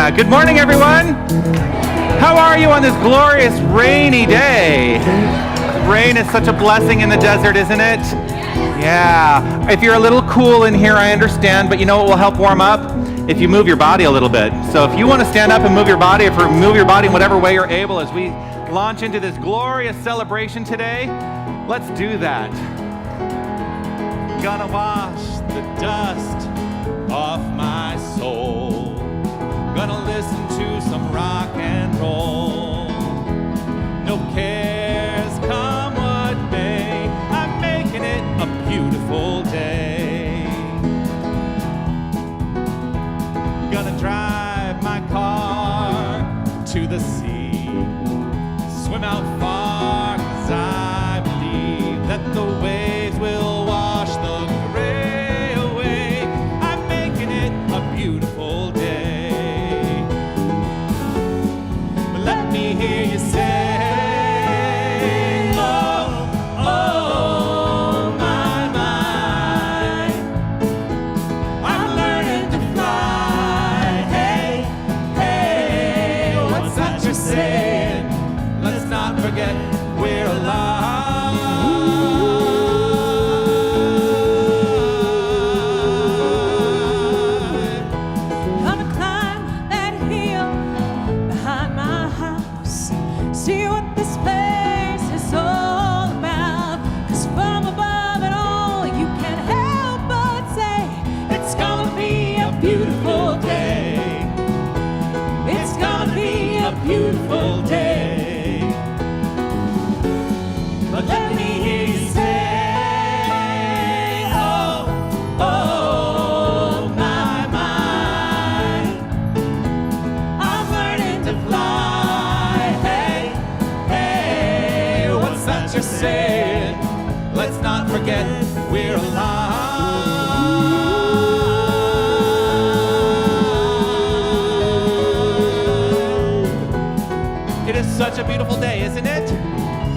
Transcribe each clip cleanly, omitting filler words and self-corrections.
Yeah, good morning, everyone. How are you on this glorious rainy day? Rain is such a blessing in the desert, isn't it? Yeah, if you're a little cool in here, I understand, but you know what will help warm up? If you move your body a little bit. So if you want to stand up and move your body, or move your body in whatever way you're able as we launch into this glorious celebration today, let's do that. Gonna wash the dust off my soul. Gonna listen to some rock and roll. No cares come what may. I'm making it a beautiful day. Gonna drive my car to the sea. Swim out far, 'cause I believe that the waves will wash the gray away. I'm making it a beautiful day. But let me hear you say, oh, oh, my, my. I'm learning to fly. Hey, hey, what's that you're saying? Let's not forget we're alive. Gonna climb that hill behind my house. See what this place is all about. 'Cause from above it all, you can't help but say, it's gonna be a beautiful day. It's gonna be a beautiful day. But let me hear you say, oh, oh, my, my. I'm learning to fly. Hey, hey, what's that you're saying? Let's not forget we're alive. It is such a beautiful day, isn't it?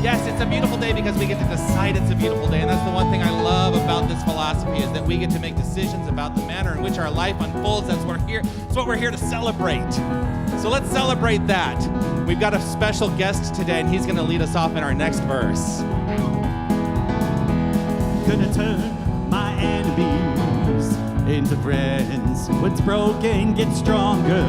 Yes, it's a beautiful day because we get to decide it's a beautiful day. And that's the one thing I love about this philosophy, is that we get to make decisions about the manner in which our life unfolds. That's what we're here to celebrate. So let's celebrate that. We've got a special guest today, and he's going to lead us off in our next verse. Gonna turn my enemies into friends. What's broken gets stronger.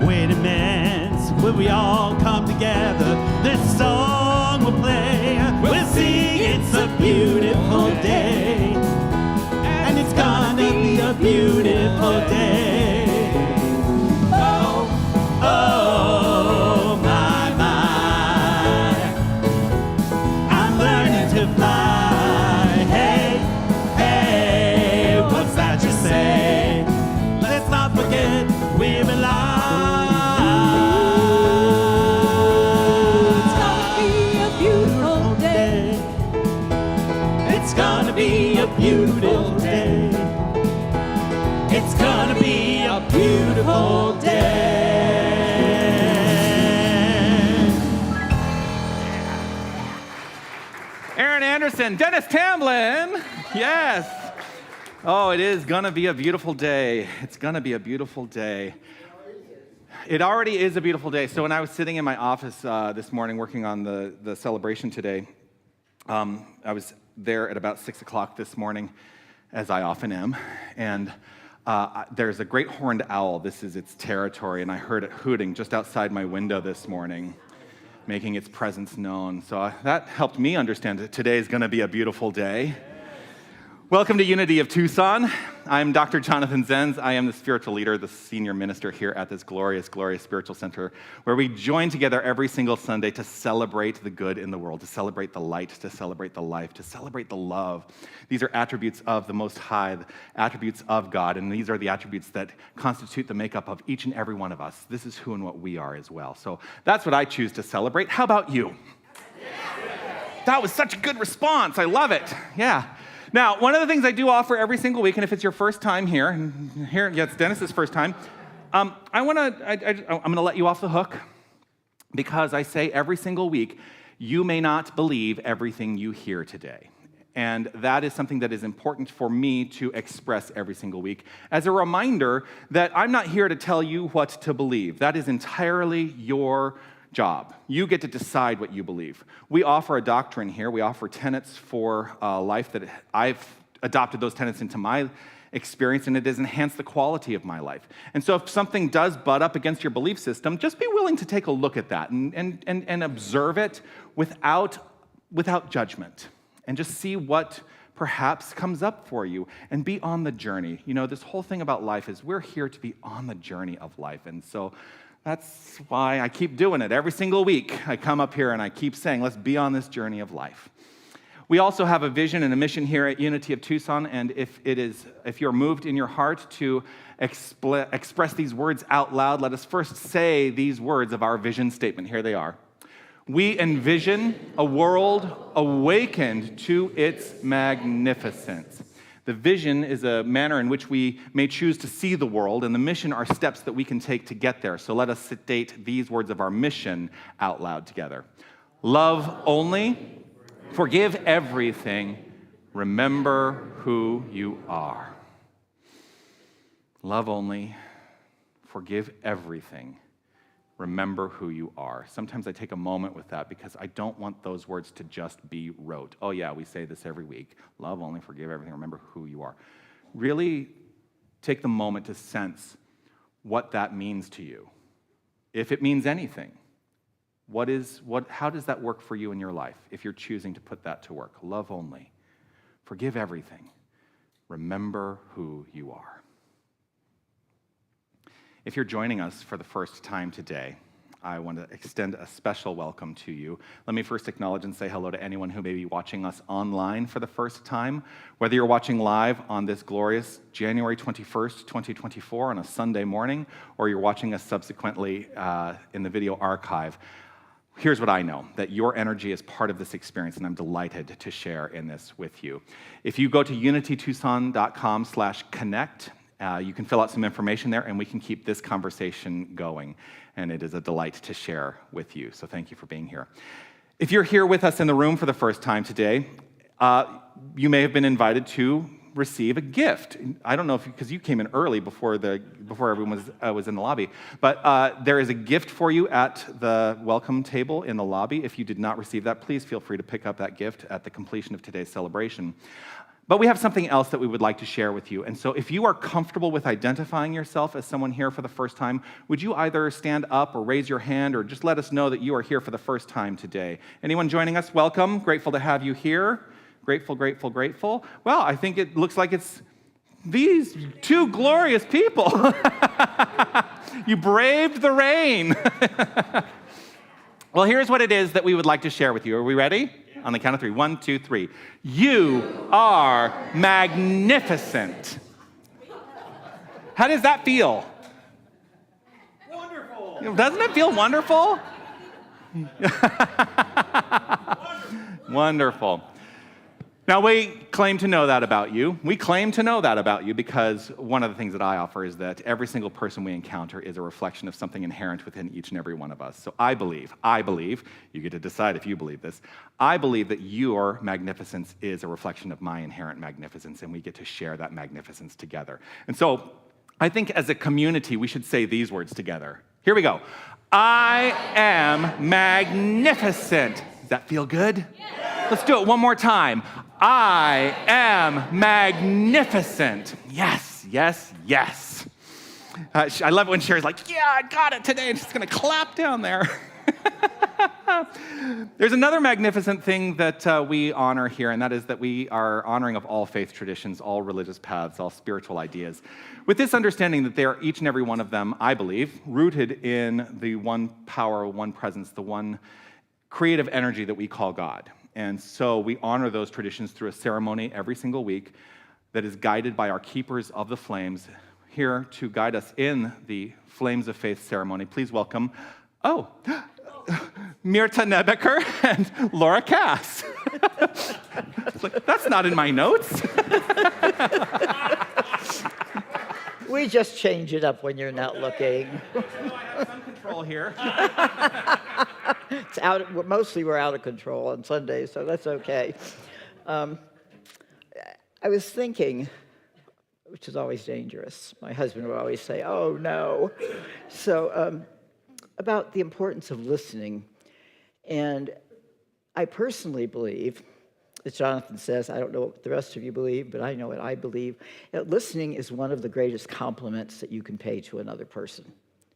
When it mends, when we all come together, this song will play. We'll sing it's a beautiful day. And it's gonna be a beautiful day. Oh, oh, my, my. I'm learning to fly. Hey, hey, what's that you say? Let's not forget we're alive. It's gonna be a beautiful day. It's gonna be a beautiful day. Aaron Anderson, Dennis Tamlin. Yes. Oh, it is gonna be a beautiful day. It's gonna be a beautiful day. It already is a beautiful day. So when I was sitting in my office this morning working on the celebration today, I was there at about 6 o'clock this morning, as I often am, and there's a great horned owl. This is its territory, and I heard it hooting just outside my window this morning, making its presence known. So that helped me understand that today is going to be a beautiful day. Welcome to Unity of Tucson. I'm Dr. Jonathan Zenz. I am the spiritual leader, the senior minister here at this glorious, glorious spiritual center, where we join together every single Sunday to celebrate the good in the world, to celebrate the light, to celebrate the life, to celebrate the love. These are attributes of the Most High, the attributes of God, and these are the attributes that constitute the makeup of each and every one of us. This is who and what we are as well. So that's what I choose to celebrate. How about you? That was such a good response. I love it. Yeah. Now, one of the things I do offer every single week, and if it's your first time here, and here, yeah, it's Dennis's first time, I'm going to let you off the hook, because I say every single week, you may not believe everything you hear today. And that is something that is important for me to express every single week as a reminder that I'm not here to tell you what to believe. That is entirely your job. You get to decide what you believe. We offer a doctrine here. We offer tenets for life that I've adopted those tenets into my experience, and it has enhanced the quality of my life. And so if something does butt up against your belief system, just be willing to take a look at that and observe it without judgment, and just see what perhaps comes up for you, and be on the journey. You know, this whole thing about life is we're here to be on the journey of life. And so that's why I keep doing it. Every single week I come up here and I keep saying, let's be on this journey of life. We also have a vision and a mission here at Unity of Tucson, and if you're moved in your heart to express these words out loud, let us first say these words of our vision statement. Here they are. We envision a world awakened to its magnificence. The vision is a manner in which we may choose to see the world, and the mission are steps that we can take to get there. So let us state these words of our mission out loud together. Love only, forgive everything, remember who you are. Love only, forgive everything, remember who you are. Sometimes I take a moment with that because I don't want those words to just be rote. Oh yeah, we say this every week. Love only, forgive everything, remember who you are. Really take the moment to sense what that means to you. If it means anything, how does that work for you in your life if you're choosing to put that to work? Love only, forgive everything, remember who you are. If you're joining us for the first time today, I want to extend a special welcome to you. Let me first acknowledge and say hello to anyone who may be watching us online for the first time. Whether you're watching live on this glorious January 21st, 2024 on a Sunday morning, or you're watching us subsequently in the video archive, here's what I know, that your energy is part of this experience, and I'm delighted to share in this with you. If you go to unitytucson.com/connect, you can fill out some information there, and we can keep this conversation going. And it is a delight to share with you. So thank you for being here. If you're here with us in the room for the first time today, you may have been invited to receive a gift. I don't know if because you came in early before everyone was in the lobby, but there is a gift for you at the welcome table in the lobby. If you did not receive that, please feel free to pick up that gift at the completion of today's celebration. But we have something else that we would like to share with you. And so if you are comfortable with identifying yourself as someone here for the first time, would you either stand up or raise your hand or just let us know that you are here for the first time today? Anyone joining us? Welcome. Grateful to have you here. Grateful, grateful, grateful. Well, I think it looks like it's these two glorious people. You braved the rain. Well, here's what it is that we would like to share with you. Are we ready? On the count of three. 1, 2, 3. You are magnificent. How does that feel? Wonderful. Doesn't it feel wonderful? Wonderful. Now, we claim to know that about you. We claim to know that about you because one of the things that I offer is that every single person we encounter is a reflection of something inherent within each and every one of us. So I believe, you get to decide if you believe this, I believe that your magnificence is a reflection of my inherent magnificence, and we get to share that magnificence together. And so I think as a community, we should say these words together. Here we go. I am magnificent. Does that feel good? Yeah. Let's do it one more time. I am magnificent. Yes, yes, yes. I love it when Sherry's like, yeah, I got it today. And she's going to clap down there. There's another magnificent thing that we honor here, and that is that we are honoring of all faith traditions, all religious paths, all spiritual ideas, with this understanding that they are each and every one of them, I believe, rooted in the one power, one presence, the one creative energy that we call God. And so we honor those traditions through a ceremony every single week that is guided by our keepers of the flames. Here to guide us in the Flames of Faith ceremony, please welcome, Mirta Nebeker and Laura Cass. That's not in my notes. We just change it up when you're not looking. I have some control here. It's mostly we're out of control on Sundays, so that's okay. I was thinking, which is always dangerous. My husband would always say, oh, no. So about the importance of listening. And I personally believe, as Jonathan says, I don't know what the rest of you believe, but I know what I believe, that listening is one of the greatest compliments that you can pay to another person.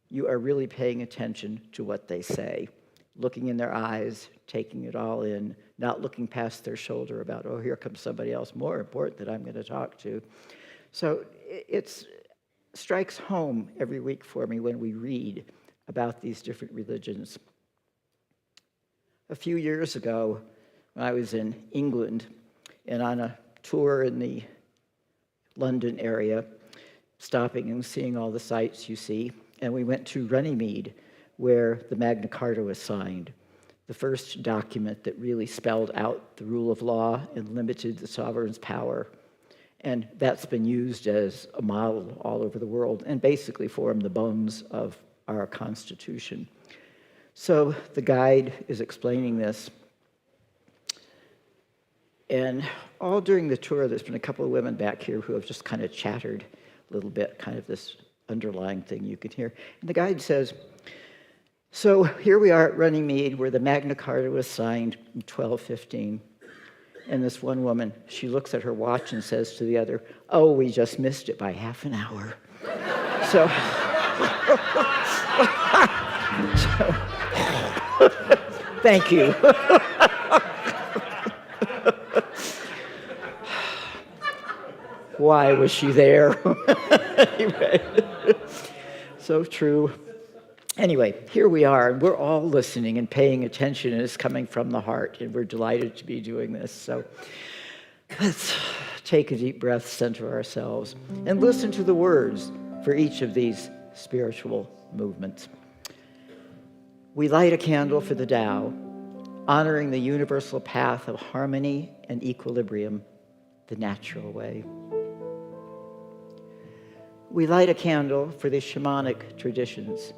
You are really paying attention to what they say, looking in their eyes, taking it all in, not looking past their shoulder about, oh, here comes somebody else more important that I'm going to talk to. So it strikes home every week for me when we read about these different religions. A few years ago, when I was in England and on a tour in the London area, stopping and seeing all the sights you see, and we went to Runnymede, where the Magna Carta was signed, the first document that really spelled out the rule of law and limited the sovereign's power. And that's been used as a model all over the world and basically formed the bones of our Constitution. So the guide is explaining this. And all during the tour, there's been a couple of women back here who have just kind of chattered a little bit, kind of this underlying thing you can hear. And the guide says, so here we are at Runnymede, where the Magna Carta was signed in 1215. And this one woman, she looks at her watch and says to the other, oh, we just missed it by half an hour. So thank you. Why was she there? Anyway, so true. Anyway, here we are, and we're all listening and paying attention, and it's coming from the heart, and we're delighted to be doing this. So let's take a deep breath, center ourselves, and listen to the words for each of these spiritual movements. We light a candle for the Tao, honoring the universal path of harmony and equilibrium, the natural way. We light a candle for the shamanic traditions,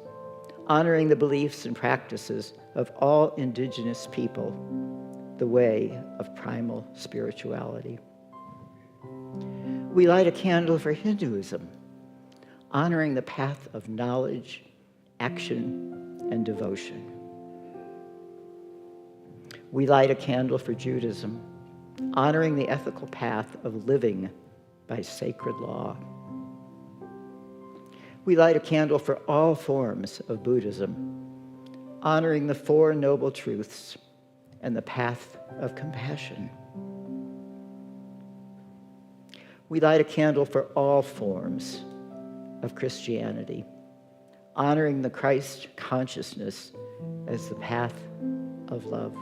honoring the beliefs and practices of all indigenous people, the way of primal spirituality. We light a candle for Hinduism, honoring the path of knowledge, action, and devotion. We light a candle for Judaism, honoring the ethical path of living by sacred law. We light a candle for all forms of Buddhism, honoring the Four Noble Truths and the path of compassion. We light a candle for all forms of Christianity, honoring the Christ consciousness as the path of love.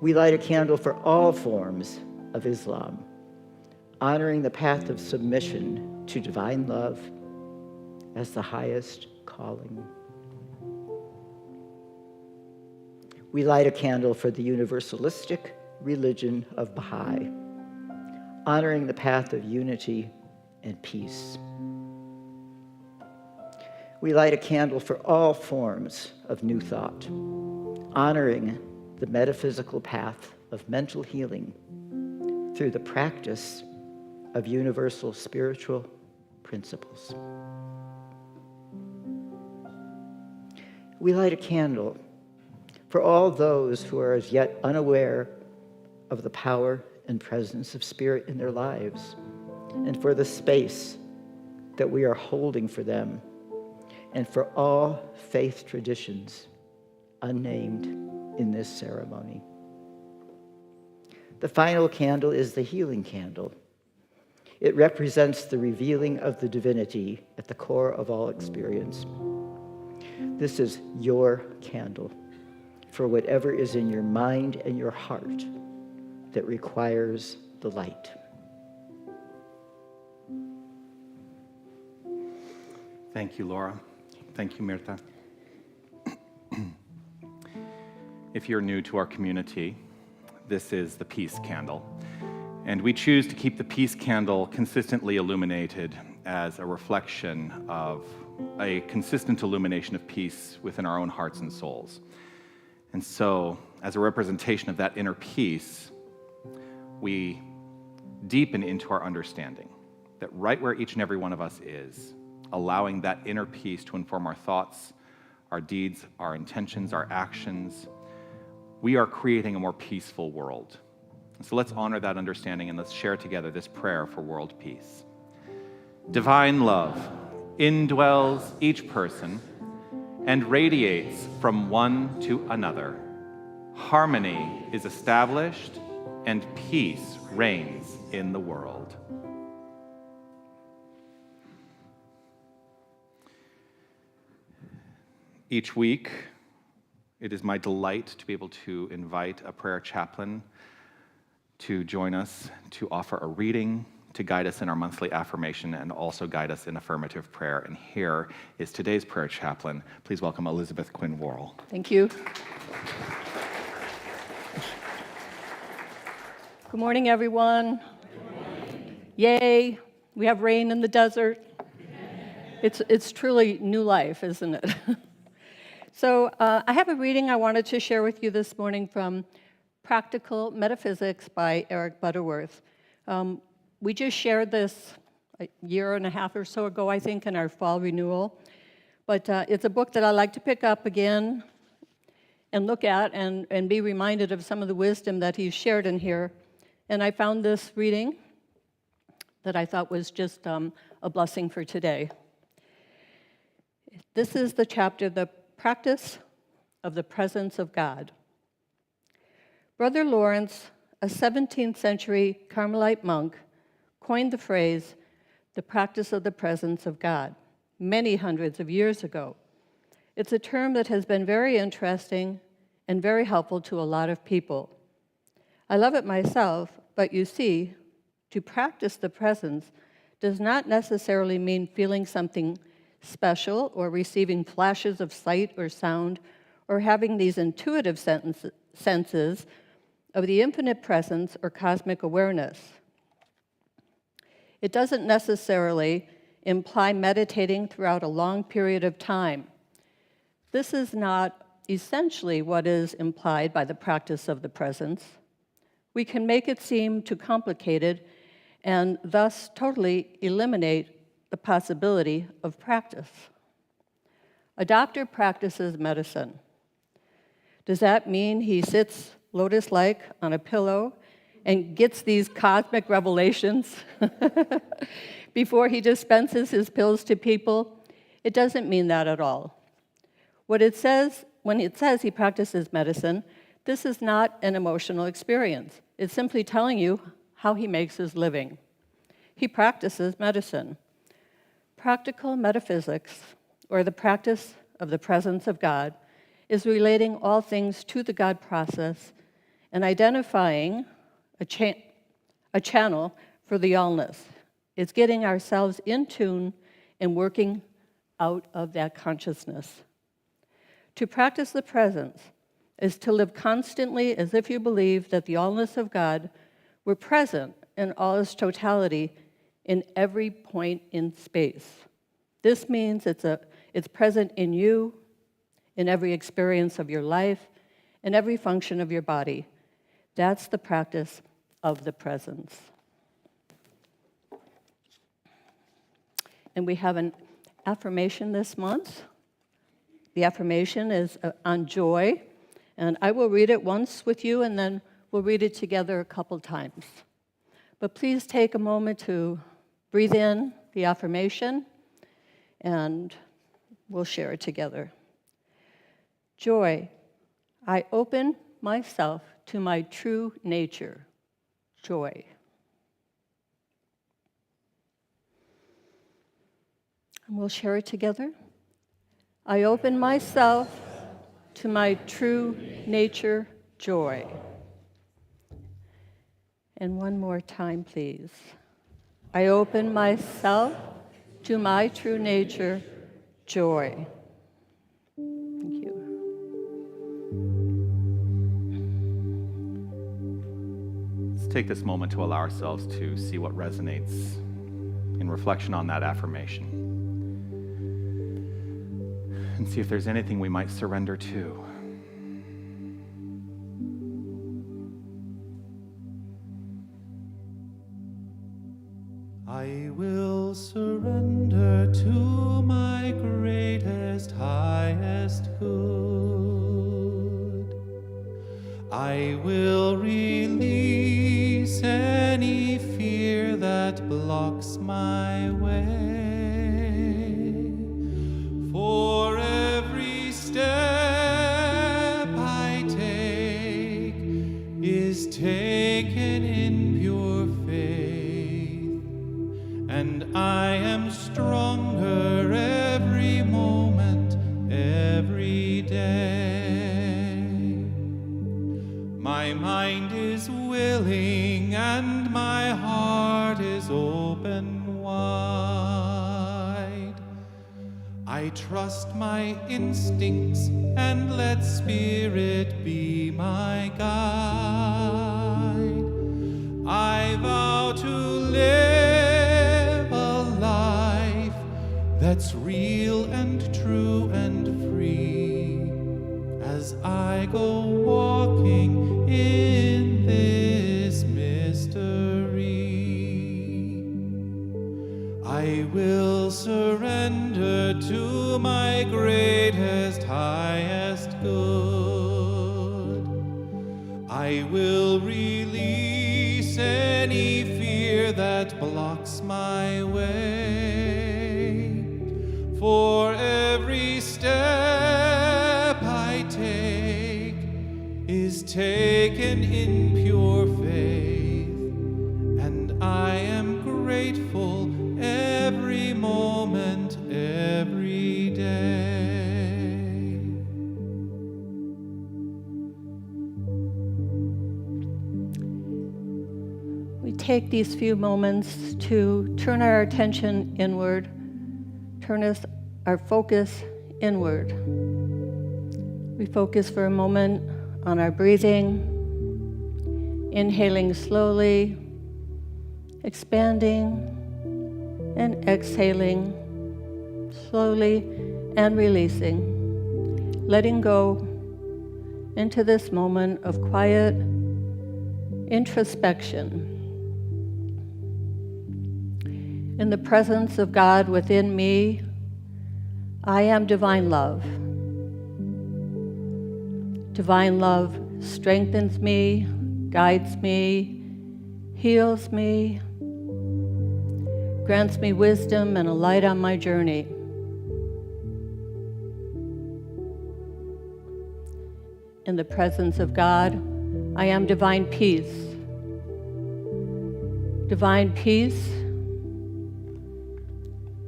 We light a candle for all forms of Islam, honoring the path of submission to divine love as the highest calling. We light a candle for the universalistic religion of Baha'i, honoring the path of unity and peace. We light a candle for all forms of New Thought, honoring the metaphysical path of mental healing through the practice of universal spiritual principles. We light a candle for all those who are as yet unaware of the power and presence of Spirit in their lives, and for the space that we are holding for them, and for all faith traditions unnamed in this ceremony. The final candle is the healing candle. It represents the revealing of the divinity at the core of all experience. This is your candle for whatever is in your mind and your heart that requires the light. Thank you, Laura. Thank you, Mirta. If you're new to our community, this is the peace candle. And we choose to keep the peace candle consistently illuminated as a reflection of a consistent illumination of peace within our own hearts and souls. And so, as a representation of that inner peace, we deepen into our understanding that right where each and every one of us is, allowing that inner peace to inform our thoughts, our deeds, our intentions, our actions, we are creating a more peaceful world. So let's honor that understanding and let's share together this prayer for world peace. Divine love indwells each person and radiates from one to another. Harmony is established and peace reigns in the world. Each week, it is my delight to be able to invite a prayer chaplain to join us, to offer a reading, to guide us in our monthly affirmation, and also guide us in affirmative prayer. And here is today's prayer chaplain. Please welcome Elizabeth Quinn Worrell. Thank you. Good morning, everyone. Yay, we have rain in the desert. It's truly new life, isn't it? So I have a reading I wanted to share with you this morning from Practical Metaphysics by Eric Butterworth. We just shared this a year and a half or so ago, I think, in our fall renewal. But it's a book that I like to pick up again and look at and be reminded of some of the wisdom that he's shared in here. And I found this reading that I thought was just a blessing for today. This is the chapter, The Practice of the Presence of God. Brother Lawrence, a 17th century Carmelite monk, coined the phrase, the practice of the presence of God, many hundreds of years ago. It's a term that has been very interesting and very helpful to a lot of people. I love it myself, but you see, to practice the presence does not necessarily mean feeling something special or receiving flashes of sight or sound or having these intuitive senses of the infinite presence or cosmic awareness. It doesn't necessarily imply meditating throughout a long period of time. This is not essentially what is implied by the practice of the presence. We can make it seem too complicated and thus totally eliminate the possibility of practice. A doctor practices medicine. Does that mean he sits lotus-like on a pillow and gets these cosmic revelations before he dispenses his pills to people? It doesn't mean that at all. When it says he practices medicine, this is not an emotional experience. It's simply telling you how he makes his living. He practices medicine. Practical metaphysics, or the practice of the presence of God, is relating all things to the God process and identifying a channel for the allness. It's getting ourselves in tune and working out of that consciousness. To practice the presence is to live constantly as if you believe that the allness of God were present in all its totality in every point in space. This means it's present in you, in every experience of your life, in every function of your body. That's the practice of the presence. And we have an affirmation this month. The affirmation is on joy. And I will read it once with you, and then we'll read it together a couple times. But please take a moment to breathe in the affirmation, and we'll share it together. Joy. I open myself to my true nature. Joy. And we'll share it together. I open myself to my true nature, joy. And one more time, please. I open myself to my true nature, joy. Thank you. Let's take this moment to allow ourselves to see what resonates in reflection on that affirmation. And see if there's anything we might surrender to. I will surrender to my greatest, highest good. I will release any fear that blocks my way. For every step I take is taken in pure faith, and I am stronger every moment, every day. My mind is willing and my heart is open wide. I trust my instincts and let Spirit be my guide. I vow to live a life that's real and true and free as I go walking in this mystery. I will surrender to my greatest, highest good. I will release any fear that blocks my way. For every step I take is taken in pure faith, and I am grateful every moment, every day. We take these few moments to turn our attention inward, turn our focus inward. We focus for a moment on our breathing, inhaling slowly, expanding, and exhaling slowly and releasing, letting go into this moment of quiet introspection. In the presence of God within me, I am divine love. Divine love strengthens me, guides me, heals me, grants me wisdom and a light on my journey. In the presence of God, I am divine peace. Divine peace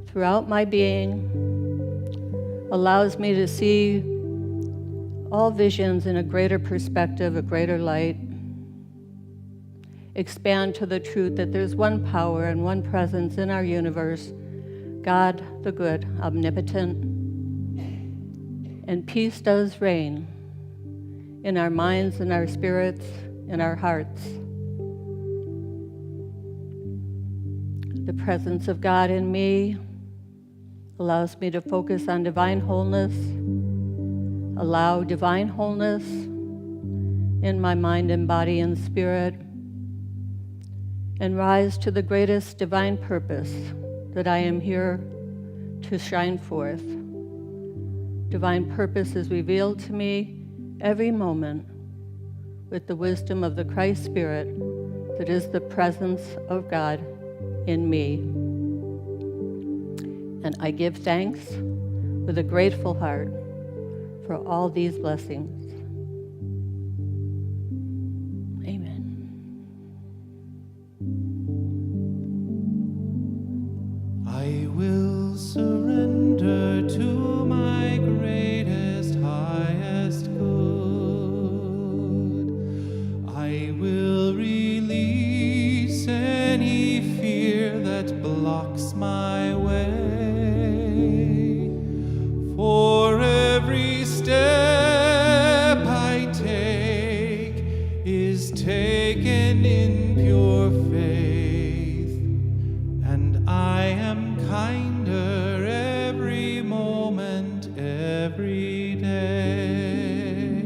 throughout my being allows me to see all visions in a greater perspective, a greater light. Expand to the truth that there's one power and one presence in our universe, God the good, omnipotent. And peace does reign in our minds, in our spirits, in our hearts. The presence of God in me allows me to focus on divine wholeness, allow divine wholeness in my mind and body and spirit, and rise to the greatest divine purpose that I am here to shine forth. Divine purpose is revealed to me every moment with the wisdom of the Christ Spirit that is the presence of God in me. And I give thanks with a grateful heart for all these blessings. Amen. I will surrender to my greatest, highest good. I will release any fear that blocks my way. For every step I take is taken in pure faith, and I am kinder every moment, every day.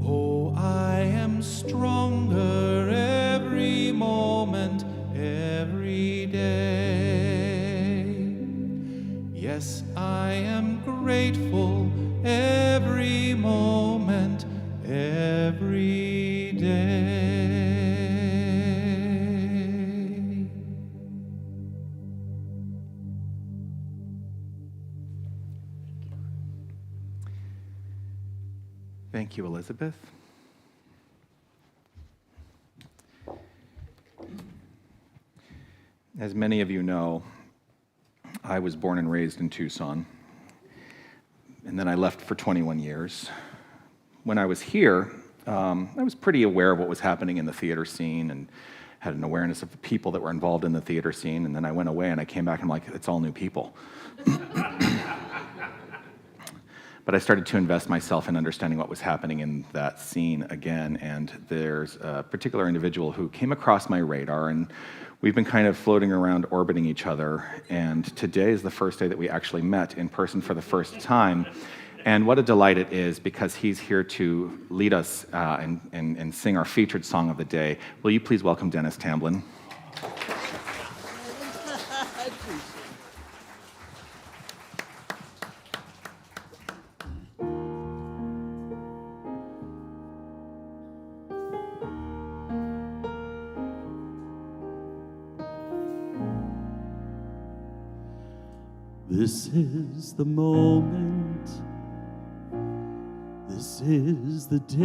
Oh, I am stronger every moment, every day. Thank you, Elizabeth. As many of you know, I was born and raised in Tucson, and then I left for 21 years. When I was here, I was pretty aware of what was happening in the theater scene and had an awareness of the people that were involved in the theater scene, and then I went away and I came back and I'm like, it's all new people. But I started to invest myself in understanding what was happening in that scene again, and there's a particular individual who came across my radar, and we've been kind of floating around, orbiting each other, and today is the first day that we actually met in person for the first time. And what a delight it is, because he's here to lead us and sing our featured song of the day. Will you please welcome Dennis Tamblyn? This is the moment, this is the day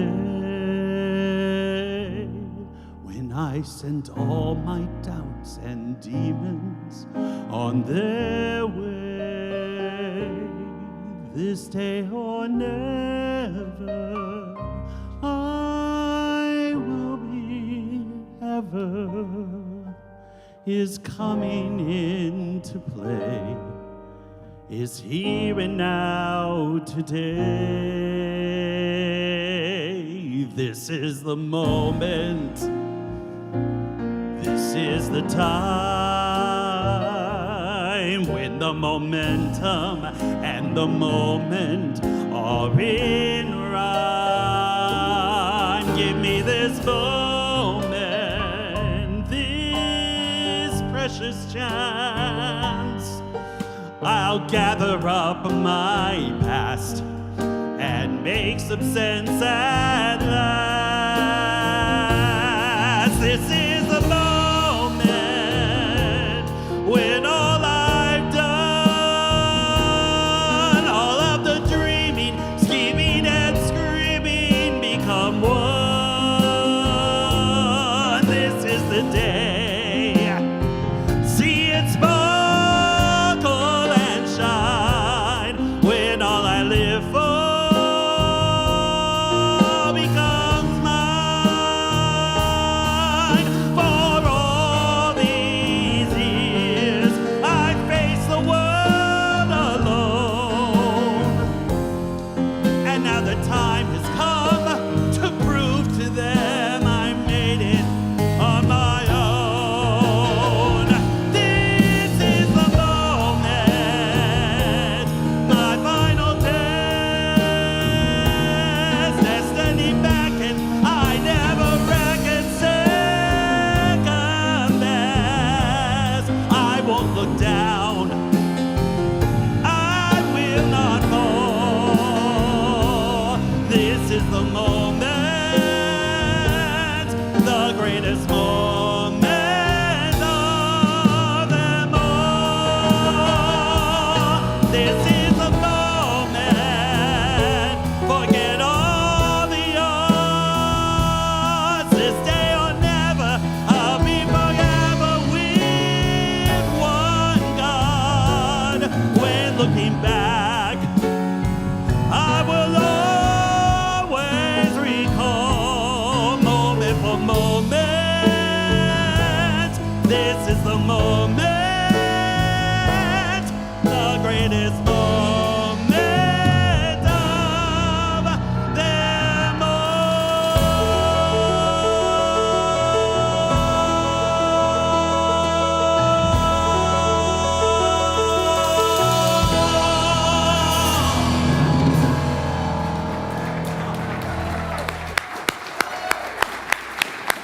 when I sent all my doubts and demons on their way. This day or never, I will be ever is coming into play. Is here and now today. This is the moment, this is the time when the momentum and the moment are in rhyme. Give me this moment, this precious chance. I'll gather up my past and make some sense at last. This is the moment when all I've done, all of the dreaming, scheming, and screaming become one. This is the day. See it spark.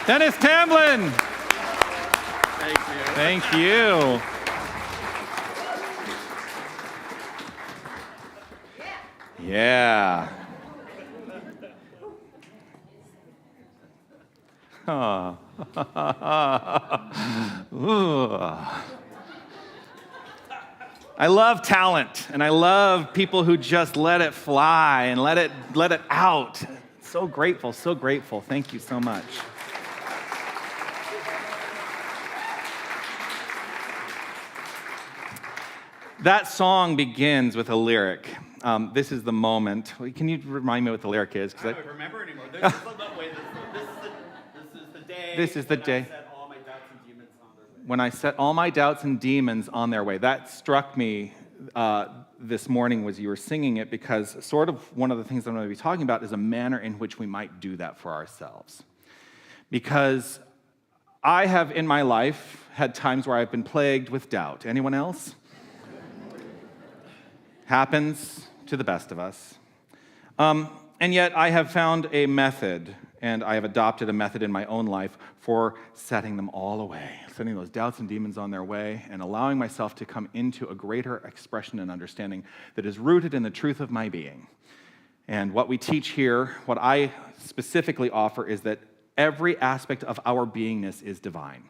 Dennis Tamblyn. Thank you. Yeah. Oh. I love talent, and I love people who just let it fly and let it out. So grateful, so grateful. Thank you so much. That song begins with a lyric. This is the moment. Can you remind me what the lyric is? I don't remember anymore. This is the day. This is the day. I set all my doubts and demons on their way. When I set all my doubts and demons on their way. That struck me this morning as you were singing it, because sort of one of the things I'm going to be talking about is a manner in which we might do that for ourselves. Because I have in my life had times where I've been plagued with doubt. Anyone else? Happens to the best of us. And yet I have found a method, and I have adopted a method in my own life for setting them all away, setting those doubts and demons on their way, and allowing myself to come into a greater expression and understanding that is rooted in the truth of my being. And what we teach here, what I specifically offer, is that every aspect of our beingness is divine.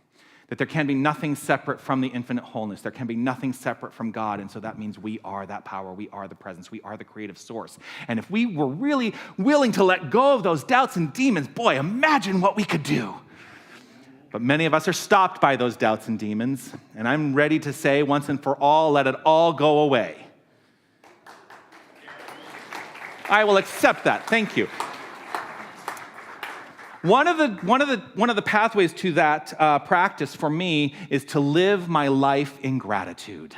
That there can be nothing separate from the infinite wholeness. There can be nothing separate from God, and so that means we are that power, we are the presence, we are the creative source. And if we were really willing to let go of those doubts and demons, boy, imagine what we could do. But many of us are stopped by those doubts and demons, and I'm ready to say once and for all, let it all go away. I will accept that. Thank you. One of the pathways to that practice for me is to live my life in gratitude.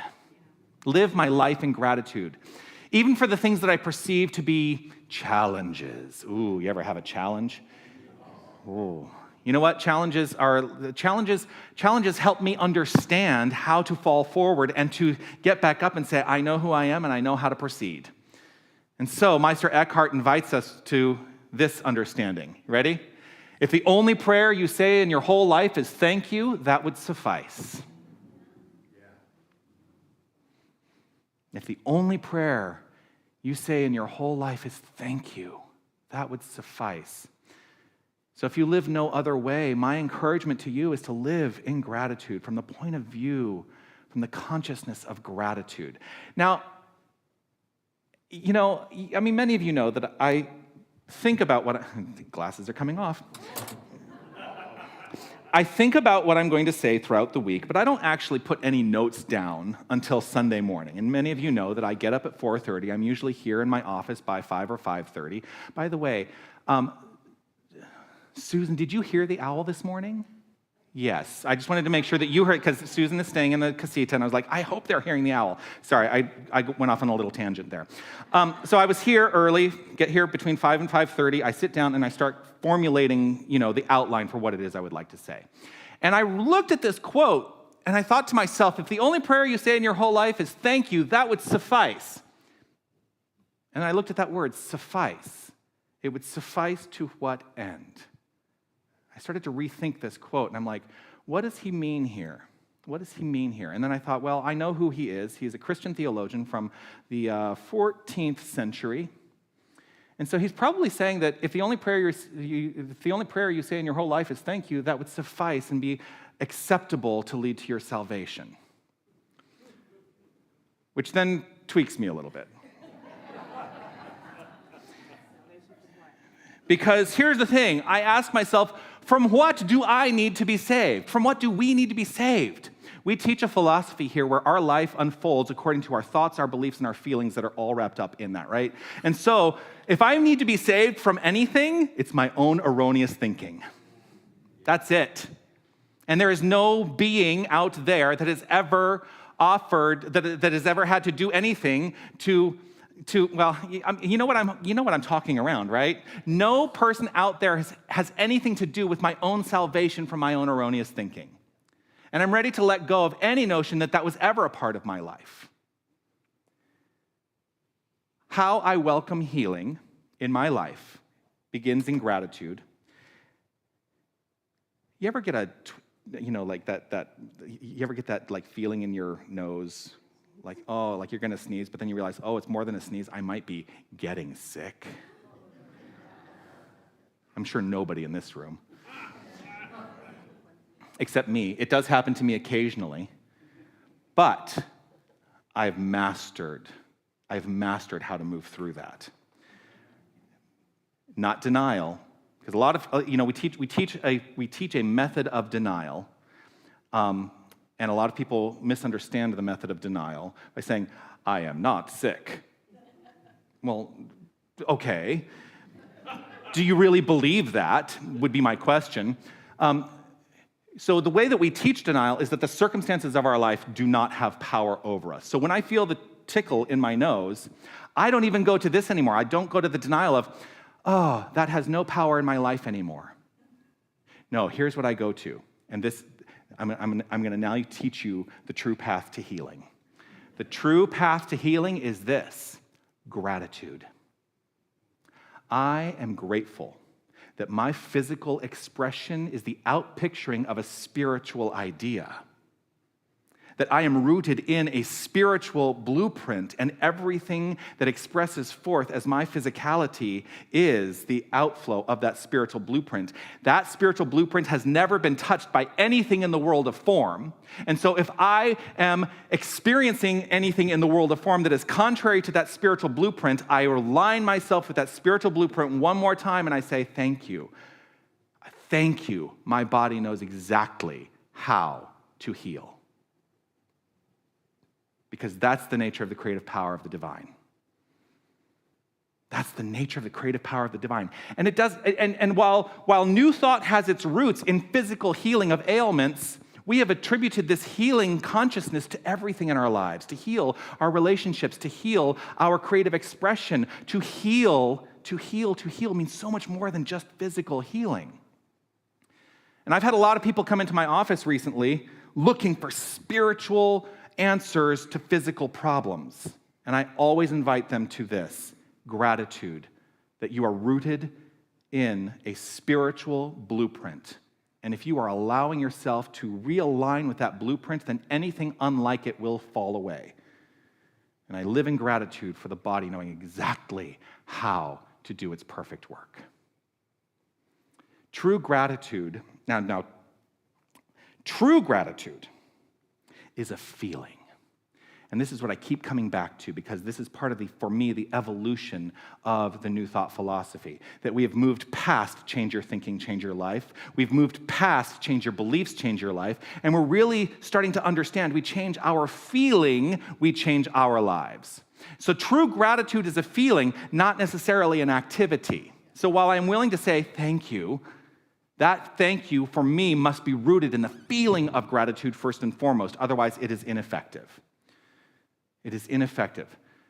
Live my life in gratitude. Even for the things that I perceive to be challenges. Ooh, you ever have a challenge? Ooh. You know what? Challenges help me understand how to fall forward and to get back up and say, I know who I am and I know how to proceed. And so Meister Eckhart invites us to this understanding. Ready? If the only prayer you say in your whole life is thank you, that would suffice. If the only prayer you say in your whole life is thank you, that would suffice. So if you live no other way, my encouragement to you is to live in gratitude from the point of view, from the consciousness of gratitude. Now, many of you know that I think about glasses are coming off. I think about what I'm going to say throughout the week, but I don't actually put any notes down until Sunday morning. And many of you know that I get up at 4:30. I'm usually here in my office by 5 or 5:30. By the way, Susan, did you hear the owl this morning? Yes. I just wanted to make sure that you heard, because Susan is staying in the casita, and I was like, I hope they're hearing the owl. Sorry, I went off on a little tangent there. So I was here early, get here between 5 and 5:30. I sit down and I start formulating, the outline for what it is I would like to say. And I looked at this quote, and I thought to myself, if the only prayer you say in your whole life is thank you, that would suffice. And I looked at that word, suffice. It would suffice to what end? I started to rethink this quote, and I'm like, what does he mean here? What does he mean here? And then I thought, well, I know who he is. He's a Christian theologian from the 14th century. And so he's probably saying that if the only prayer you say in your whole life is thank you, that would suffice and be acceptable to lead to your salvation. Which then tweaks me a little bit. Because here's the thing, I ask myself, from what do I need to be saved? From what do we need to be saved? We teach a philosophy here where our life unfolds according to our thoughts, our beliefs, and our feelings that are all wrapped up in that, right? And so, if I need to be saved from anything, it's my own erroneous thinking. That's it. And there is no being out there that has ever offered, that has ever had to do anything to well, you know what I'm talking around, right? No person out there has anything to do with my own salvation from my own erroneous thinking. And I'm ready to let go of any notion that was ever a part of my life. How I welcome healing in my life begins in gratitude. You ever get you ever get that like feeling in your nose? Like you're going to sneeze, but then you realize, it's more than a sneeze. I might be getting sick. I'm sure nobody in this room, except me. It does happen to me occasionally, but I've mastered how to move through that. not denial. Because a lot of, we teach a method of denial, and a lot of people misunderstand the method of denial by saying, I am not sick. Well, okay. Do you really believe that, would be my question. So the way that we teach denial is that the circumstances of our life do not have power over us. So when I feel the tickle in my nose, I don't even go to this anymore. I don't go to the denial of, oh, that has no power in my life anymore. No, here's what I go to. And this, I'm going to now teach you the true path to healing. The true path to healing is this: gratitude. I am grateful that my physical expression is the outpicturing of a spiritual idea. That I am rooted in a spiritual blueprint, and everything that expresses forth as my physicality is the outflow of that spiritual blueprint. That spiritual blueprint has never been touched by anything in the world of form. And so if I am experiencing anything in the world of form that is contrary to that spiritual blueprint, I align myself with that spiritual blueprint one more time and I say, thank you. Thank you. My body knows exactly how to heal. Because that's the nature of the creative power of the divine. That's the nature of the creative power of the divine. And it does, and while New Thought has its roots in physical healing of ailments, we have attributed this healing consciousness to everything in our lives, to heal our relationships, to heal our creative expression, to heal means so much more than just physical healing. And I've had a lot of people come into my office recently looking for spiritual answers to physical problems. And I always invite them to this: gratitude, that you are rooted in a spiritual blueprint. And if you are allowing yourself to realign with that blueprint, then anything unlike it will fall away. And I live in gratitude for the body knowing exactly how to do its perfect work. True gratitude, true gratitude is a feeling. And this is what I keep coming back to, because this is part of for me, the evolution of the New Thought philosophy. That we have moved past change your thinking, change your life. We've moved past change your beliefs, change your life. And we're really starting to understand we change our feeling, we change our lives. So true gratitude is a feeling, not necessarily an activity. So while I'm willing to say thank you, that thank you for me must be rooted in the feeling of gratitude first and foremost. Otherwise, it is ineffective. It is ineffective.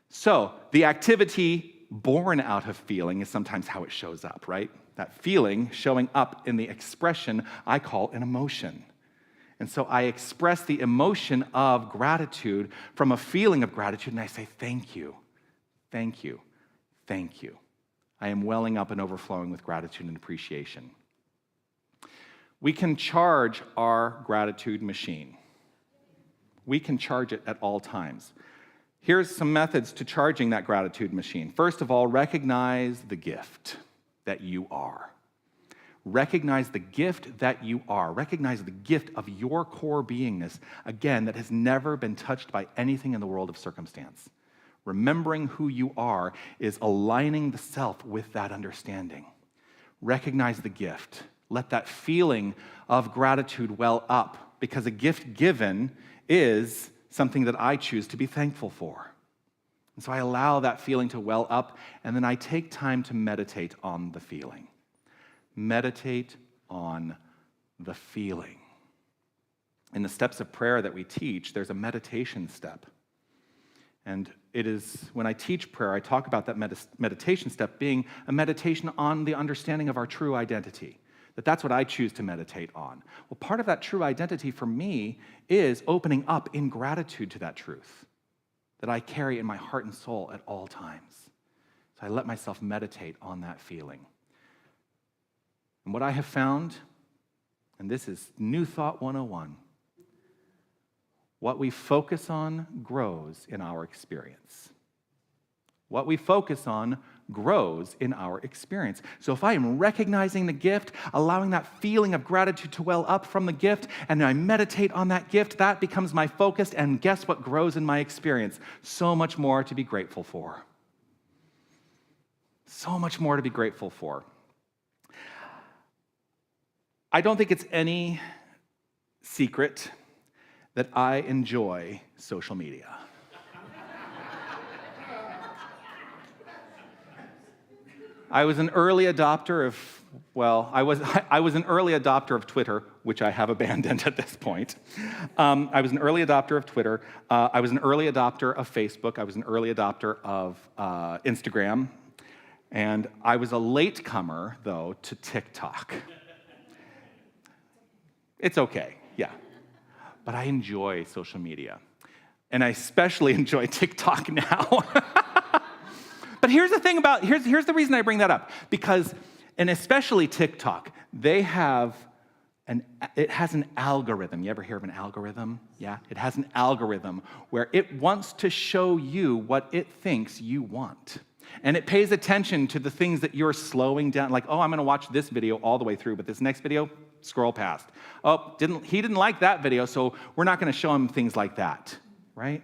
So the activity born out of feeling is sometimes how it shows up, right? That feeling showing up in the expression I call an emotion. And so I express the emotion of gratitude from a feeling of gratitude, and I say, thank you, thank you, thank you. I am welling up and overflowing with gratitude and appreciation. We can charge our gratitude machine. We can charge it at all times. Here's some methods to charging that gratitude machine. First of all, recognize the gift that you are. Recognize the gift that you are. Recognize the gift of your core beingness, again, that has never been touched by anything in the world of circumstance. Remembering who you are is aligning the self with that understanding. Recognize the gift. Let that feeling of gratitude well up, because a gift given is something that I choose to be thankful for. And so I allow that feeling to well up, and then I take time to meditate on the feeling. Meditate on the feeling. In the steps of prayer that we teach, there's a meditation step. And it is, when I teach prayer, I talk about that meditation step being a meditation on the understanding of our true identity. That's what I choose to meditate on. Well, part of that true identity for me is opening up in gratitude to that truth that I carry in my heart and soul at all times. So I let myself meditate on that feeling. And what I have found, and this is New Thought 101, what we focus on grows in our experience. What we focus on grows in our experience. So if I am recognizing the gift, allowing that feeling of gratitude to well up from the gift, and I meditate on that gift, that becomes my focus, and guess what grows in my experience? So much more to be grateful for. So much more to be grateful for. I don't think it's any secret that I enjoy social media. I was an early adopter of, I was an early adopter of Twitter, which I have abandoned at this point. I was an early adopter of Twitter. I was an early adopter of Facebook. I was an early adopter of Instagram. And I was a latecomer, though, to TikTok. It's okay, yeah. But I enjoy social media. And I especially enjoy TikTok now. But here's the thing about, here's the reason I bring that up. Because, and especially TikTok, it has an algorithm. You ever hear of an algorithm? Yeah, it has an algorithm where it wants to show you what it thinks you want. And it pays attention to the things that you're slowing down, like, oh, I'm gonna watch this video all the way through, but this next video, scroll past. Oh, he didn't like that video, so we're not gonna show him things like that, right?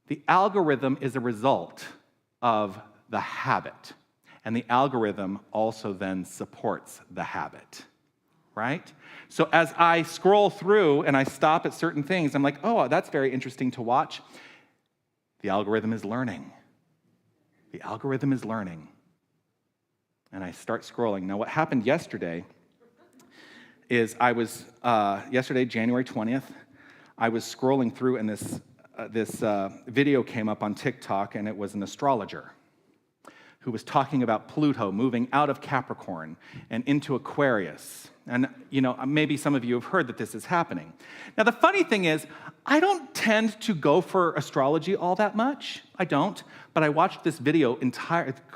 The algorithm is a result of the habit. And the algorithm also then supports the habit, right? So as I scroll through and I stop at certain things, I'm like, oh, that's very interesting to watch. The algorithm is learning. The algorithm is learning. And I start scrolling. Now, what happened yesterday is yesterday, January 20th, I was scrolling through and this video came up on TikTok, and it was an astrologer who was talking about Pluto moving out of Capricorn and into Aquarius. And, maybe some of you have heard that this is happening. Now, the funny thing is, I don't tend to go for astrology all that much. I don't. But I watched this video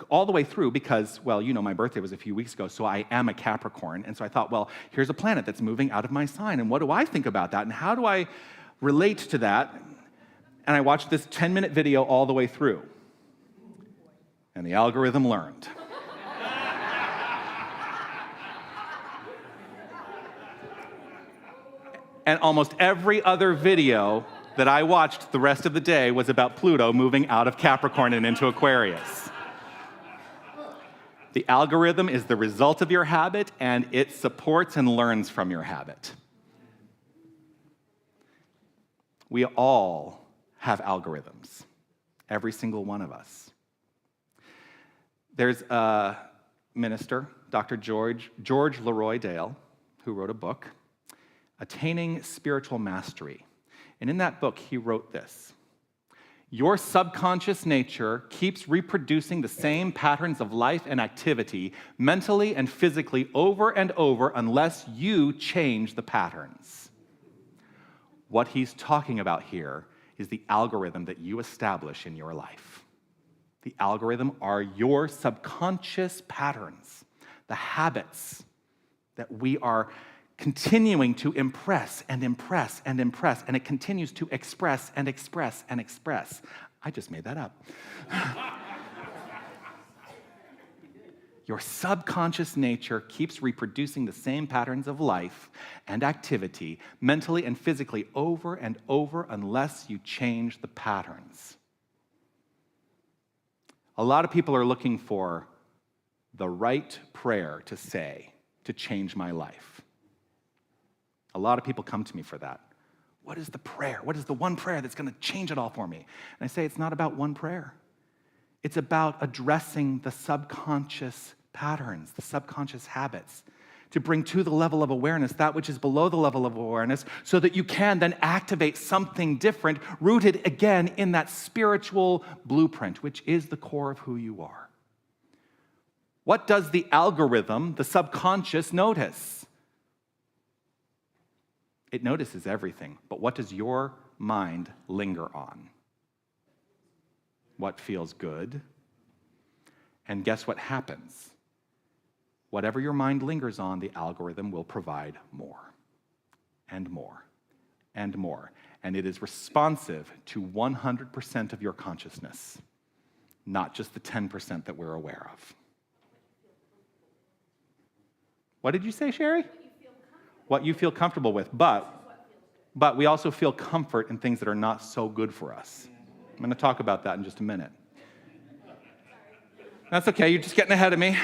all the way through because, my birthday was a few weeks ago, so I am a Capricorn. And so I thought, here's a planet that's moving out of my sign, and what do I think about that? And how do I relate to that? And I watched this 10-minute video all the way through. And the algorithm learned. And almost every other video that I watched the rest of the day was about Pluto moving out of Capricorn and into Aquarius. The algorithm is the result of your habit, and it supports and learns from your habit. We all have algorithms, every single one of us. There's a minister, Dr. George Leroy Dale, who wrote a book, Attaining Spiritual Mastery. And in that book, he wrote this: your subconscious nature keeps reproducing the same patterns of life and activity, mentally and physically, over and over, unless you change the patterns. What he's talking about here is the algorithm that you establish in your life. The algorithm are your subconscious patterns, the habits that we are continuing to impress and impress and impress, and it continues to express and express and express. I just made that up. Your subconscious nature keeps reproducing the same patterns of life and activity, mentally and physically, over and over, unless you change the patterns. A lot of people are looking for the right prayer to say to change my life. A lot of people come to me for that. What is the prayer? What is the one prayer that's going to change it all for me? And I say it's not about one prayer. It's about addressing the subconscious patterns, the subconscious habits, to bring to the level of awareness that which is below the level of awareness, so that you can then activate something different, rooted again in that spiritual blueprint, which is the core of who you are. What does the algorithm, the subconscious, notice? It notices everything, but what does your mind linger on? What feels good? And guess what happens? Whatever your mind lingers on, the algorithm will provide more and more and more. And it is responsive to 100% of your consciousness, not just the 10% that we're aware of. What did you say, Sherry? What you feel comfortable with, but we also feel comfort in things that are not so good for us. I'm going to talk about that in just a minute. That's okay, you're just getting ahead of me.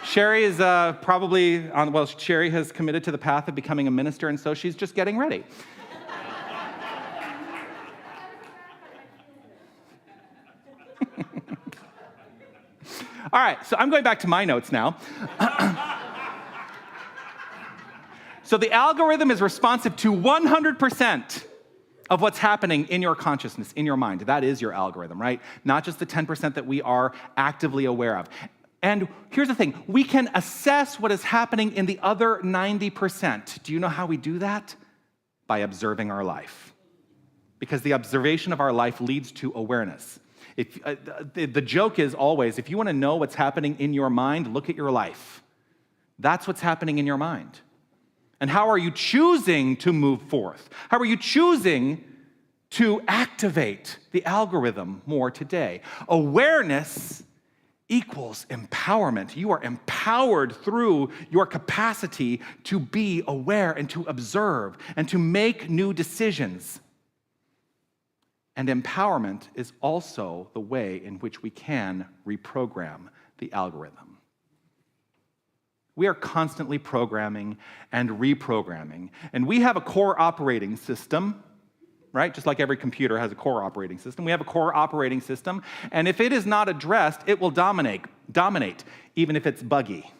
Sherry is Sherry has committed to the path of becoming a minister, and so she's just getting ready. All right, so I'm going back to my notes now. So the algorithm is responsive to 100% of what's happening in your consciousness, in your mind. That is your algorithm, right? Not just the 10% that we are actively aware of. And here's the thing, we can assess what is happening in the other 90%. Do you know how we do that? By observing our life. Because the observation of our life leads to awareness. The joke is always, if you want to know what's happening in your mind, look at your life. That's what's happening in your mind. And how are you choosing to move forth? How are you choosing to activate the algorithm more today? Awareness equals empowerment. You are empowered through your capacity to be aware and to observe and to make new decisions. And empowerment is also the way in which we can reprogram the algorithm. We are constantly programming and reprogramming. And we have a core operating system, right? Just like every computer has a core operating system. We have a core operating system. And if it is not addressed, it will dominate, even if it's buggy.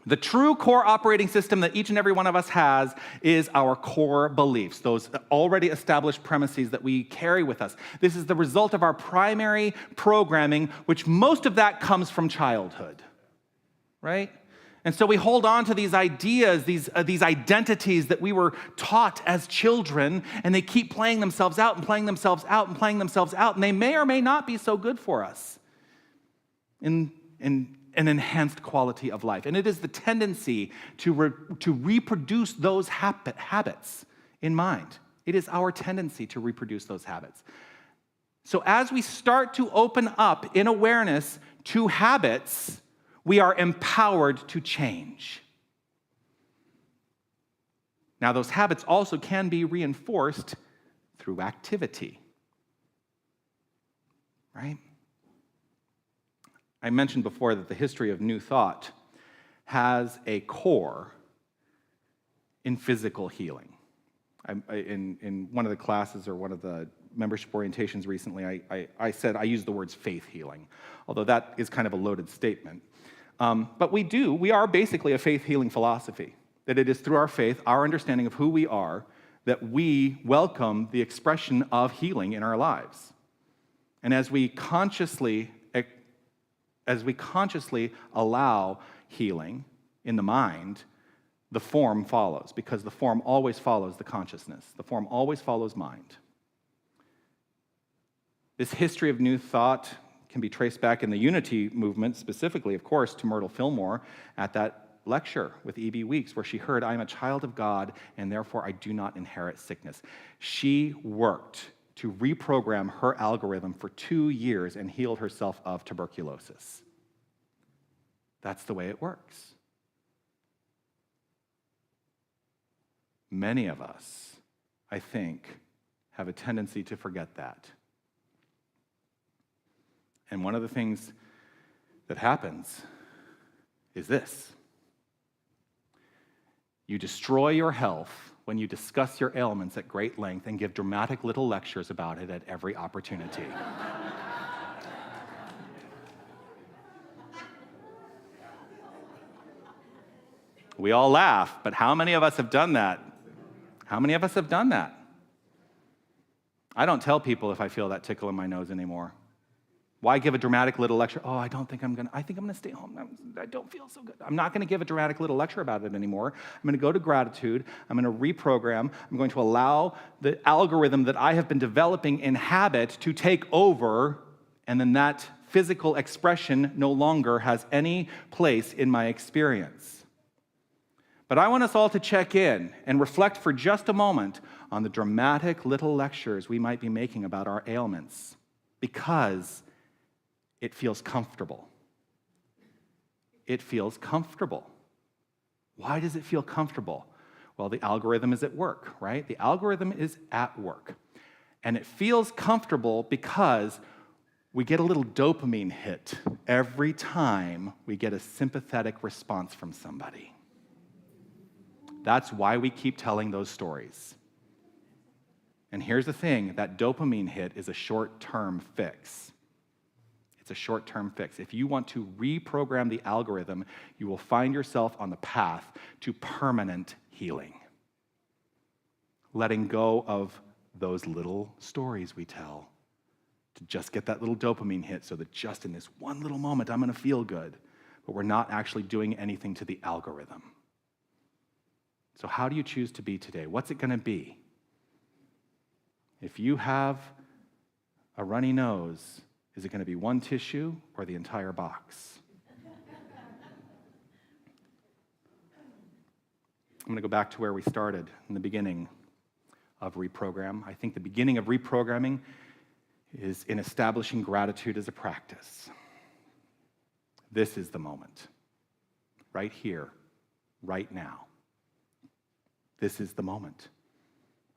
The true core operating system that each and every one of us has is our core beliefs, those already established premises that we carry with us. This is the result of our primary programming, which most of that comes from childhood. Right? And so we hold on to these ideas, these identities that we were taught as children, and they keep playing themselves out and playing themselves out and playing themselves out, and they may or may not be so good for us in an enhanced quality of life. And it is the tendency to reproduce those habits in mind. It is our tendency to reproduce those habits. So as we start to open up in awareness to habits, we are empowered to change. Now, those habits also can be reinforced through activity, right? I mentioned before that the history of New Thought has a core in physical healing. In one of the classes or one of the membership orientations recently, I said I used the words faith healing, although that is kind of a loaded statement. But we are basically a faith healing philosophy, that it is through our faith, our understanding of who we are, that we welcome the expression of healing in our lives. And as we consciously allow healing in the mind, the form follows, because the form always follows the consciousness. The form always follows mind. This history of New Thought can be traced back in the Unity movement, specifically, of course, to Myrtle Fillmore at that lecture with E.B. Weeks, where she heard, "I am a child of God, and therefore I do not inherit sickness." She worked to reprogram her algorithm for 2 years and healed herself of tuberculosis. That's the way it works. Many of us, I think, have a tendency to forget that. And one of the things that happens is this. You destroy your health when you discuss your ailments at great length and give dramatic little lectures about it at every opportunity. We all laugh, but how many of us have done that? How many of us have done that? I don't tell people if I feel that tickle in my nose anymore. Why give a dramatic little lecture? Oh, I think I'm gonna stay home. I don't feel so good. I'm not gonna give a dramatic little lecture about it anymore. I'm gonna go to gratitude. I'm gonna reprogram. I'm going to allow the algorithm that I have been developing in habit to take over, and then that physical expression no longer has any place in my experience. But I want us all to check in and reflect for just a moment on the dramatic little lectures we might be making about our ailments, because it feels comfortable. It feels comfortable. Why does it feel comfortable? Well, the algorithm is at work, right? The algorithm is at work. And it feels comfortable because We get a little dopamine hit every time we get a sympathetic response from somebody. That's why we keep telling those stories. And here's the thing, that dopamine hit is a short-term fix. It's a short-term fix. If you want to reprogram the algorithm, you will find yourself on the path to permanent healing. Letting go of those little stories we tell to just get that little dopamine hit so that just in this one little moment I'm going to feel good, but we're not actually doing anything to the algorithm. So how do you choose to be today? What's it going to be? If you have a runny nose, is it going to be one tissue or the entire box? I'm going to go back to where we started in the beginning of reprogram. I think the beginning of reprogramming is in establishing gratitude as a practice. This is the moment. Right here, right now. This is the moment.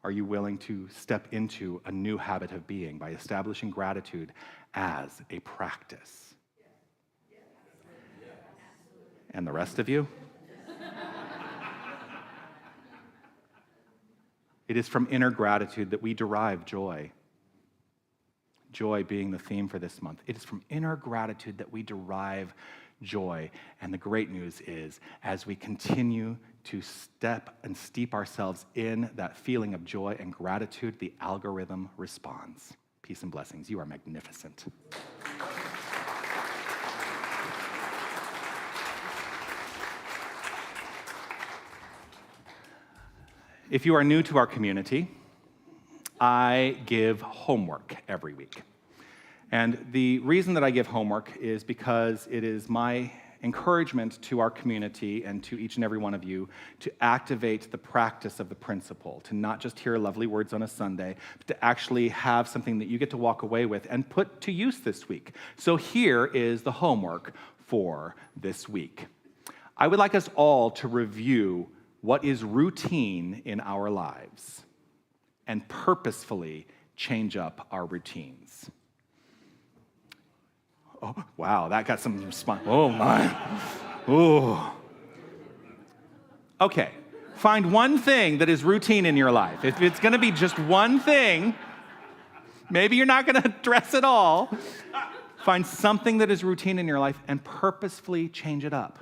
Are you willing to step into a new habit of being by establishing gratitude as a practice? And the rest of you? It is from inner gratitude that we derive joy. Joy being the theme for this month. It is from inner gratitude that we derive joy. And the great news is, as we continue to step and steep ourselves in that feeling of joy and gratitude, the algorithm responds. Peace and blessings. You are magnificent. If you are new to our community, I give homework every week. And the reason that I give homework is because it is my encouragement to our community and to each and every one of you to activate the practice of the principle, to not just hear lovely words on a Sunday, but to actually have something that you get to walk away with and put to use this week. So here is the homework for this week. I would like us all to review what is routine in our lives and purposefully change up our routines. Oh, wow, that got some response. Oh, my. Oh. Okay, find one thing that is routine in your life. If it's going to be just one thing, maybe you're not going to address it all. Find something that is routine in your life and purposefully change it up.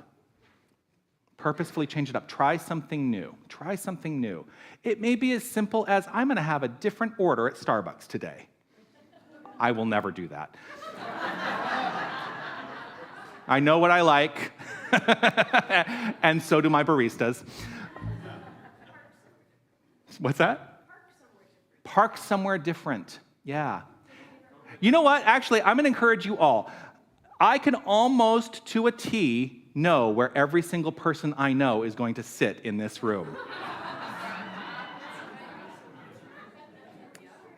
Purposefully change it up. Try something new. Try something new. It may be as simple as, I'm going to have a different order at Starbucks today. I will never do that. I know what I like, and so do my baristas. What's that? Park somewhere different. Yeah. You know what? Actually, I'm going to encourage you all. I can almost to a T know where every single person I know is going to sit in this room.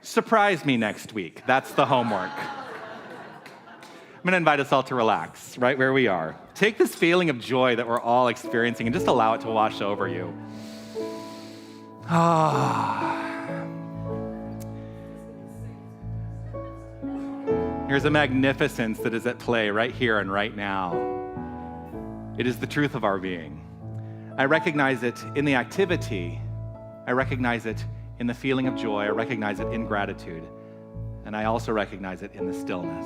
Surprise me next week. That's the homework. I'm going to invite us all to relax right where we are. Take this feeling of joy that we're all experiencing and just allow it to wash over you. Here's a magnificence that is at play right here and right now. It is the truth of our being. I recognize it in the activity. I recognize it in the feeling of joy. I recognize it in gratitude. And I also recognize it in the stillness.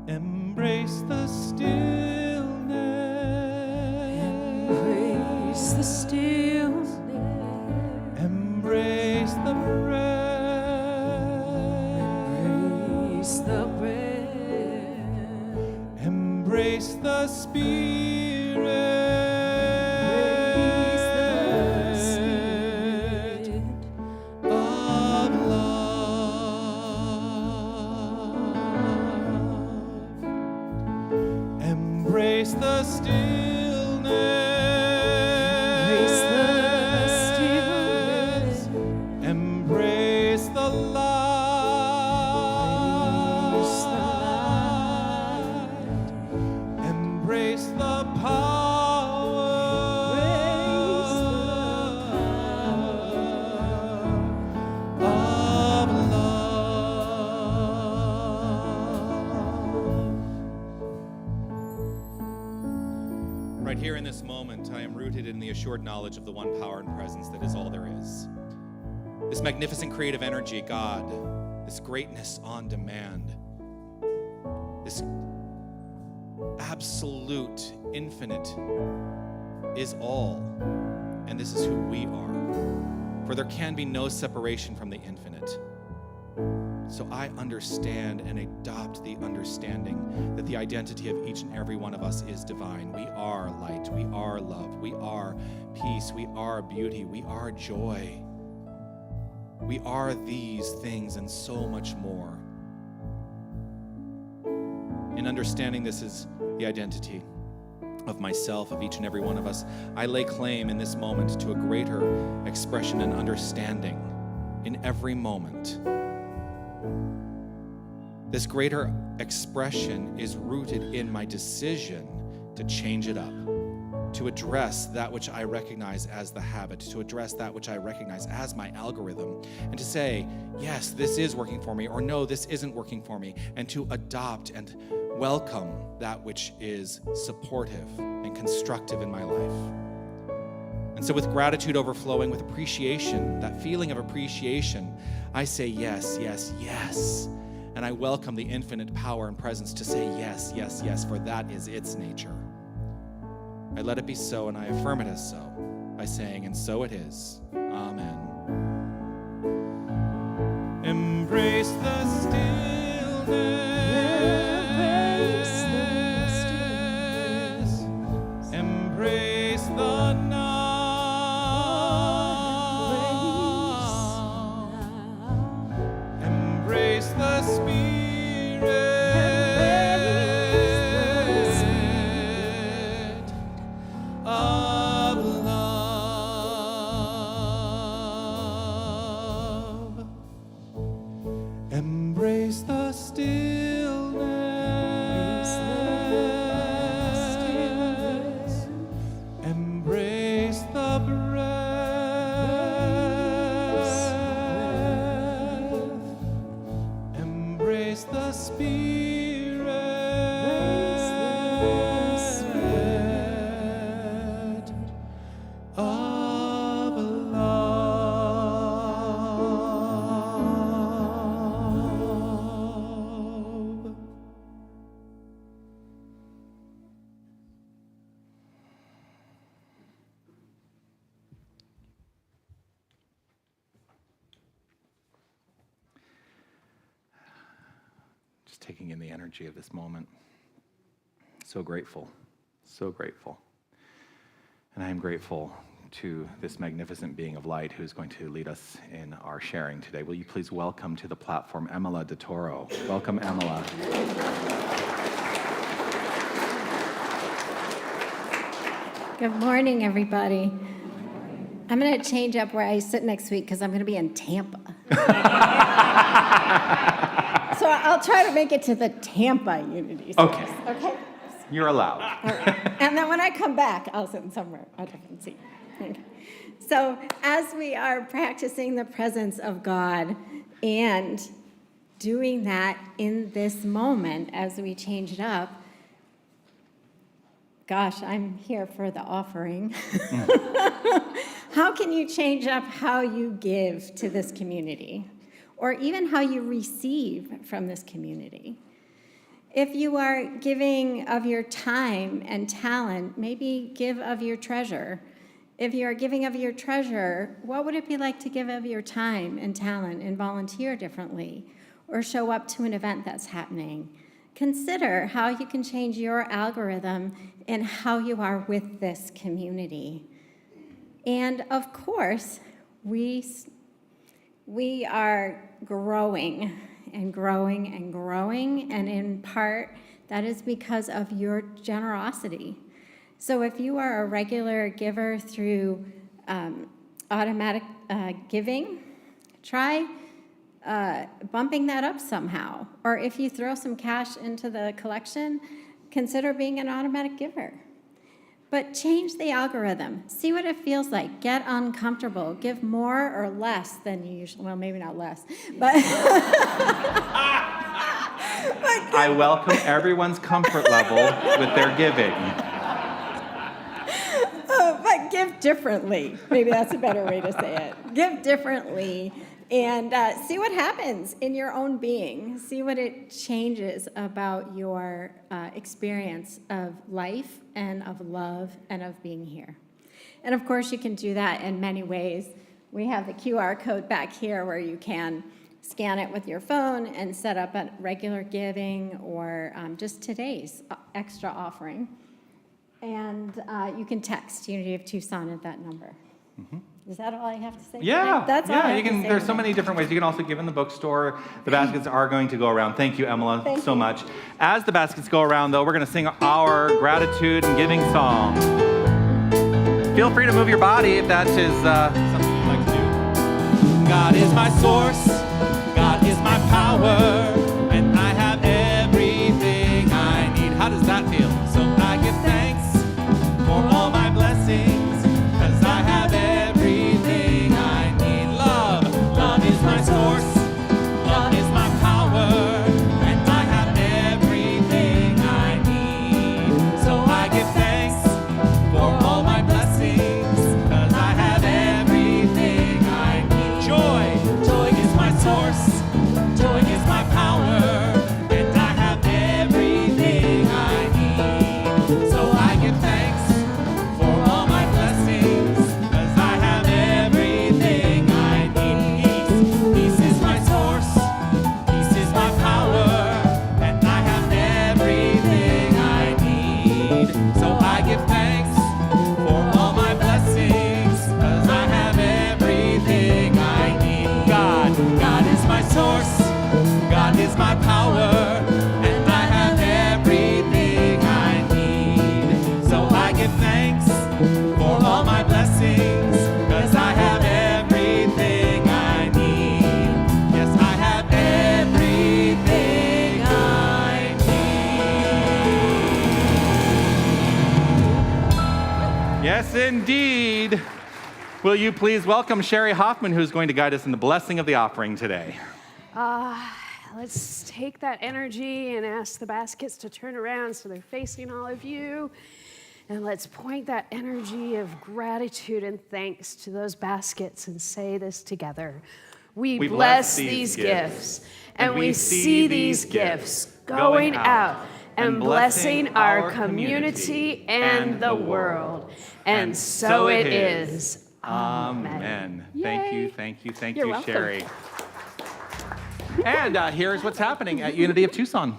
Embrace the stillness. Embrace the stillness. Embrace the breath. Embrace the breath. Embrace the Spirit. Embrace the Spirit. Of love. Embrace the stillness. Embrace the light. Embrace the power. Right here in this moment, I am rooted in the assured knowledge of the one power and presence that is all there is. This magnificent creative energy, God, this greatness on demand, this absolute infinite is all, and this is who we are. For there can be no separation from the infinite. So I understand and adopt the understanding that the identity of each and every one of us is divine. We are light, we are love, we are peace, we are beauty, we are joy. We are these things and so much more. In understanding this is the identity of myself, of each and every one of us, I lay claim in this moment to a greater expression and understanding in every moment. This greater expression is rooted in my decision to change it up, to address that which I recognize as the habit, to address that which I recognize as my algorithm, and to say, yes, this is working for me, or no, this isn't working for me, and to adopt and welcome that which is supportive and constructive in my life. And so with gratitude overflowing, with appreciation, that feeling of appreciation, I say yes, yes, yes. And I welcome the infinite power and presence to say yes, yes, yes, for that is its nature. I let it be so, and I affirm it as so, by saying, and so it is. Amen. Embrace the stillness. Embrace the now. Embrace the Spirit of love. Embrace the stillness. Embrace the breath. Embrace the Spirit of love. Just taking in the energy of this moment. So grateful, so grateful. And I am grateful to this magnificent being of light who's going to lead us in our sharing today. Will you please welcome to the platform Emila de Toro. Welcome, Emila. Good morning, everybody. I'm going to change up where I sit next week because I'm going to be in Tampa. So I'll try to make it to the Tampa Unity Service. Okay. Okay? You're allowed. All right. And then when I come back, I'll sit somewhere a different seat. Okay. So as we are practicing the presence of God and doing that in this moment as we change it up, gosh, I'm here for the offering. How can you change up how you give to this community, or even how you receive from this community? If you are giving of your time and talent, maybe give of your treasure. If you are giving of your treasure, what would it be like to give of your time and talent and volunteer differently, or show up to an event that's happening? Consider how you can change your algorithm and how you are with this community. And of course, we are growing and growing and growing, and in part, that is because of your generosity. So if you are a regular giver through automatic giving, try bumping that up somehow. Or if you throw some cash into the collection, consider being an automatic giver. But change the algorithm. See what it feels like. Get uncomfortable. Give more or less than you usually, well, maybe not less, but. I welcome everyone's comfort level with their giving. differently. Maybe that's a better way to say it. Give differently and see what happens in your own being. See what it changes about your experience of life and of love and of being here. And of course, you can do that in many ways. We have the QR code back here where you can scan it with your phone and set up a regular giving or just today's extra offering. And you can text Unity of Tucson at that number. Mm-hmm. Is that all I have to say? Yeah, That's all I have you can. to say There's so today. many different ways. You can also give in the bookstore. The baskets are going to go around. Thank you, Emma, Thank so you. much. As the baskets go around, though, we're going to sing our gratitude and giving song. Feel free to move your body if that is something you'd like to do. God is my source, God is my power, and I have everything I need. How does that feel? So I give thanks for all my blessings, 'cause I have everything I need. Love is my source, love is my power, and I have everything I need. So I give thanks for all my blessings, 'cause I have everything I need. Joy is my source, joy is my power, and I have everything I need. So I give thanks for all my blessings, 'cause I have everything I need. Peace is my source, peace is my power, and I have everything I need. So I give thanks for all my blessings, 'cause I have everything I need. God is my source, God is my power, and I have everything I need. So I give thanks for all my blessings, 'cause I have everything I need. Yes, I have everything I need. Yes, indeed. Will you please welcome Sherry Hoffman, who's going to guide us in the blessing of the offering today. Let's take that energy and ask the baskets to turn around so they're facing all of you. And let's point that energy of gratitude and thanks to those baskets and say this together. We bless these gifts, and we see these gifts going out and blessing our community and the world. And so it is. Amen. Thank you, Yay. thank you, thank You're you, welcome. Sherry. And here's what's happening at Unity of Tucson.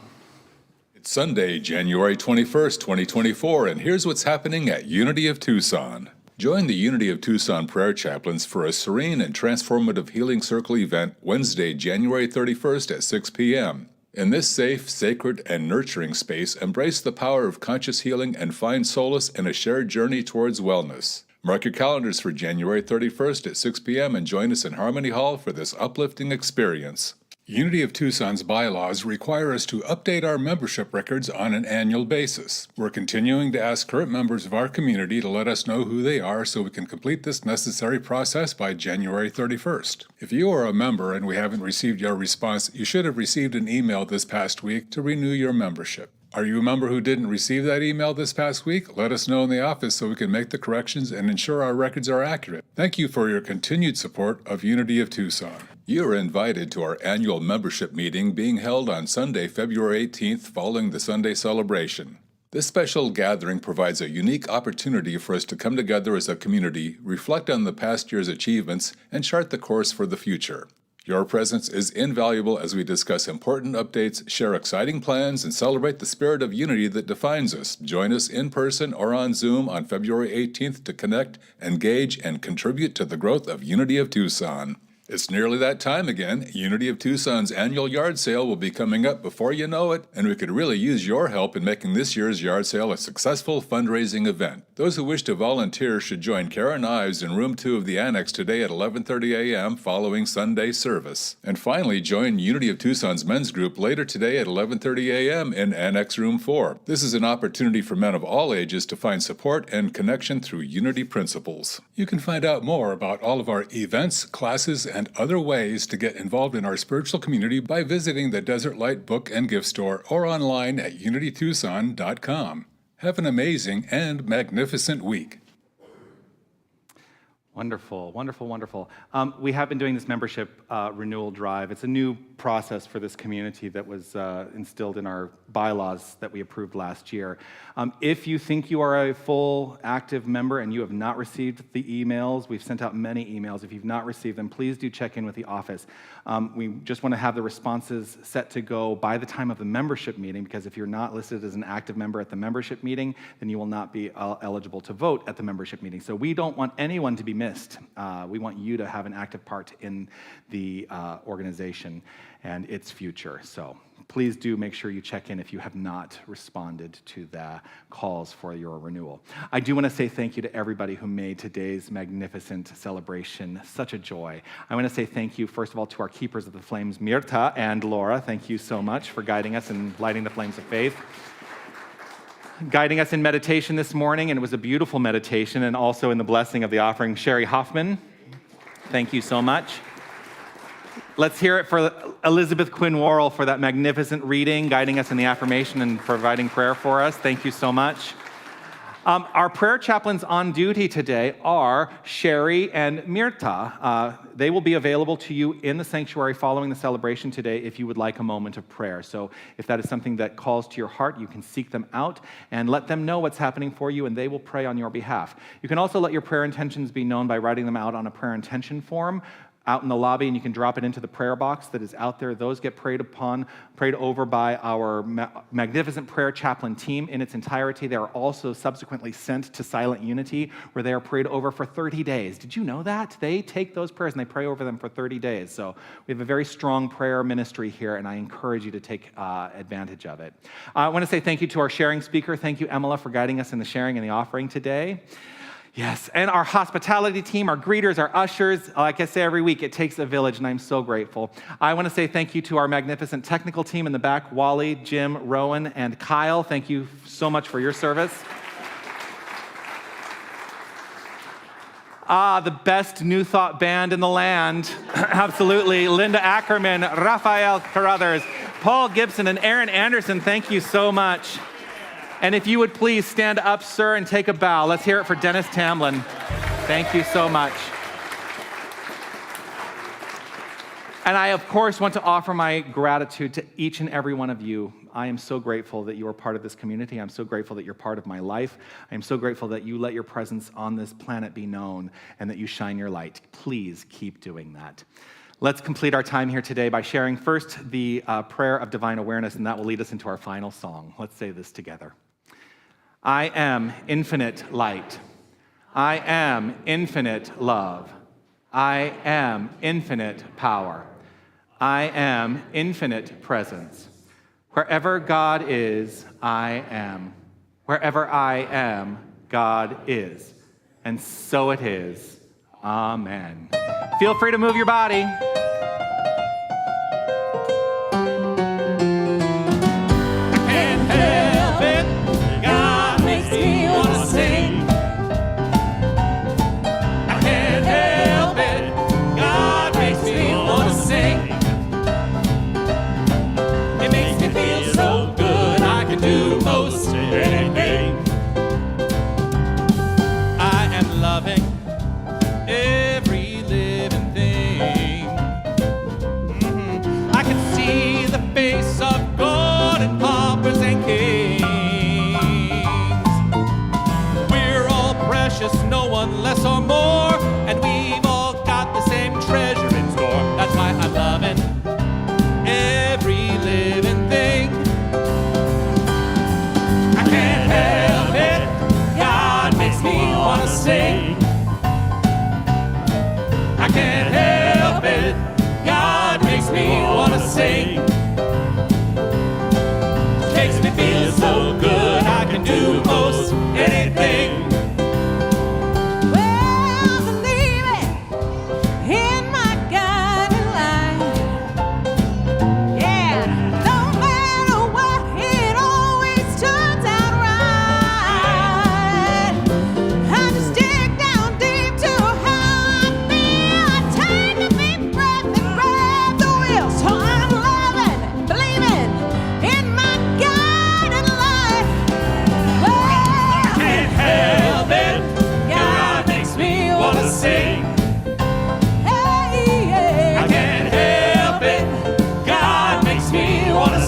It's Sunday, January 21st, 2024, and here's what's happening at Unity of Tucson. Join the Unity of Tucson prayer chaplains for a serene and transformative healing circle event Wednesday, January 31st at 6 p.m. In this safe, sacred, and nurturing space, embrace the power of conscious healing and find solace in a shared journey towards wellness. Mark your calendars for January 31st at 6 p.m. and join us in Harmony Hall for this uplifting experience. Unity of Tucson's bylaws require us to update our membership records on an annual basis. We're continuing to ask current members of our community to let us know who they are so we can complete this necessary process by January 31st. If you are a member and we haven't received your response, you should have received an email this past week to renew your membership. Are you a member who didn't receive that email this past week? Let us know in the office so we can make the corrections and ensure our records are accurate. Thank you for your continued support of Unity of Tucson. You are invited to our annual membership meeting being held on Sunday, February 18th, following the Sunday celebration. This special gathering provides a unique opportunity for us to come together as a community, reflect on the past year's achievements, and chart the course for the future. Your presence is invaluable as we discuss important updates, share exciting plans, and celebrate the spirit of unity that defines us. Join us in person or on Zoom on February 18th to connect, engage, and contribute to the growth of Unity of Tucson. It's nearly that time again. Unity of Tucson's annual yard sale will be coming up before you know it, and we could really use your help in making this year's yard sale a successful fundraising event. Those who wish to volunteer should join Karen Ives in room 2 of the annex today at 11:30 a.m. following Sunday service. And finally, join Unity of Tucson's men's group later today at 11:30 a.m. in annex room 4. This is an opportunity for men of all ages to find support and connection through Unity principles. You can find out more about all of our events, classes, and other ways to get involved in our spiritual community by visiting the Desert Light Book and Gift Store or online at unitytucson.com. Have an amazing and magnificent week. Wonderful, wonderful, wonderful. We have been doing this membership renewal drive. It's a new process for this community that was instilled in our bylaws that we approved last year. If you think you are a full active member and you have not received the emails, we've sent out many emails. If you've not received them, please do check in with the office. We just want to have the responses set to go by the time of the membership meeting, because if you're not listed as an active member at the membership meeting, then you will not be eligible to vote at the membership meeting. So we don't want anyone to be missed. We want you to have an active part in the organization and its future. So please do make sure you check in if you have not responded to the calls for your renewal. I do want to say thank you to everybody who made today's magnificent celebration such a joy. I want to say thank you, first of all, to our keepers of the flames, Mirta and Laura. Thank you so much for guiding us and lighting the flames of faith. Guiding us in meditation this morning, and it was a beautiful meditation, and also in the blessing of the offering, Sherry Hoffman. Thank you so much. Let's hear it for Elizabeth Quinn Worrell for that magnificent reading, guiding us in the affirmation and providing prayer for us. Thank you so much. Our prayer chaplains on duty today are Sherry and Mirta. They will be available to you in the sanctuary following the celebration today if you would like a moment of prayer. So if that is something that calls to your heart, you can seek them out and let them know what's happening for you, and they will pray on your behalf. You can also let your prayer intentions be known by writing them out on a prayer intention form out in the lobby, and you can drop it into the prayer box that is out there. Those get prayed over by our magnificent prayer chaplain team in its entirety. They are also subsequently sent to Silent Unity, where they are prayed over for 30 days. Did you know that? They take those prayers and they pray over them for 30 days. So we have a very strong prayer ministry here, and I encourage you to take advantage of it. I want to say thank you to our sharing speaker. Thank you, Emila, for guiding us in the sharing and the offering today. Yes, and our hospitality team, our greeters, our ushers. Like I say every week, it takes a village, and I'm so grateful. I want to say thank you to our magnificent technical team in the back, Wally, Jim, Rowan, and Kyle. Thank you so much for your service. The best New Thought band in the land. Absolutely. Linda Ackerman, Raphael Carruthers, Paul Gibson, and Aaron Anderson, thank you so much. And if you would please stand up, sir, and take a bow. Let's hear it for Dennis Tamlin. Thank you so much. And I, of course, want to offer my gratitude to each and every one of you. I am so grateful that you are part of this community. I'm so grateful that you're part of my life. I am so grateful that you let your presence on this planet be known and that you shine your light. Please keep doing that. Let's complete our time here today by sharing first the prayer of divine awareness, and that will lead us into our final song. Let's say this together. I am infinite light. I am infinite love. I am infinite power. I am infinite presence. Wherever God is, I am. Wherever I am, God is. And so it is. Amen. Feel free to move your body.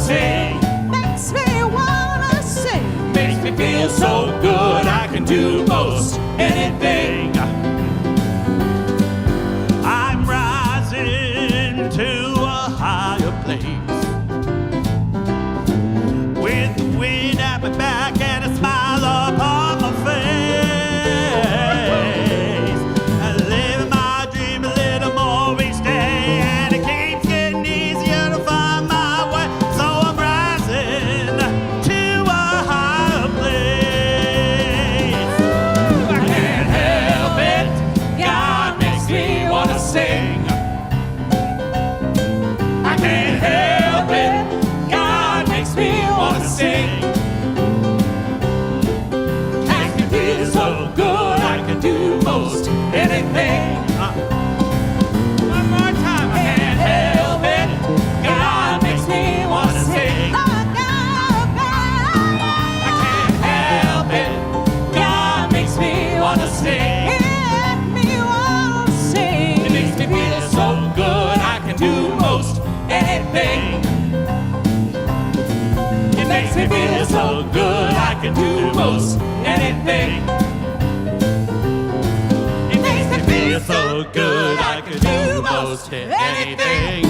sing. makes me wanna sing. Makes me feel so good I can do most anything. I'm rising to a higher place, with the wind at my back and a smile upon my face. I'm living my dream a little more each day, and it keeps getting easier to find my way. So I'm rising to a higher place. I can't help it, God makes me wanna sing. I can't help it, God makes me wanna sing. Makes me feel so good I can do most anything. One more time. I can't help it, God makes me wanna sing. I can't help it, God makes me wanna sing. It makes me feel so good I can do most anything. It makes me feel so good I can do most anything. It makes me feel so good I can do most anything.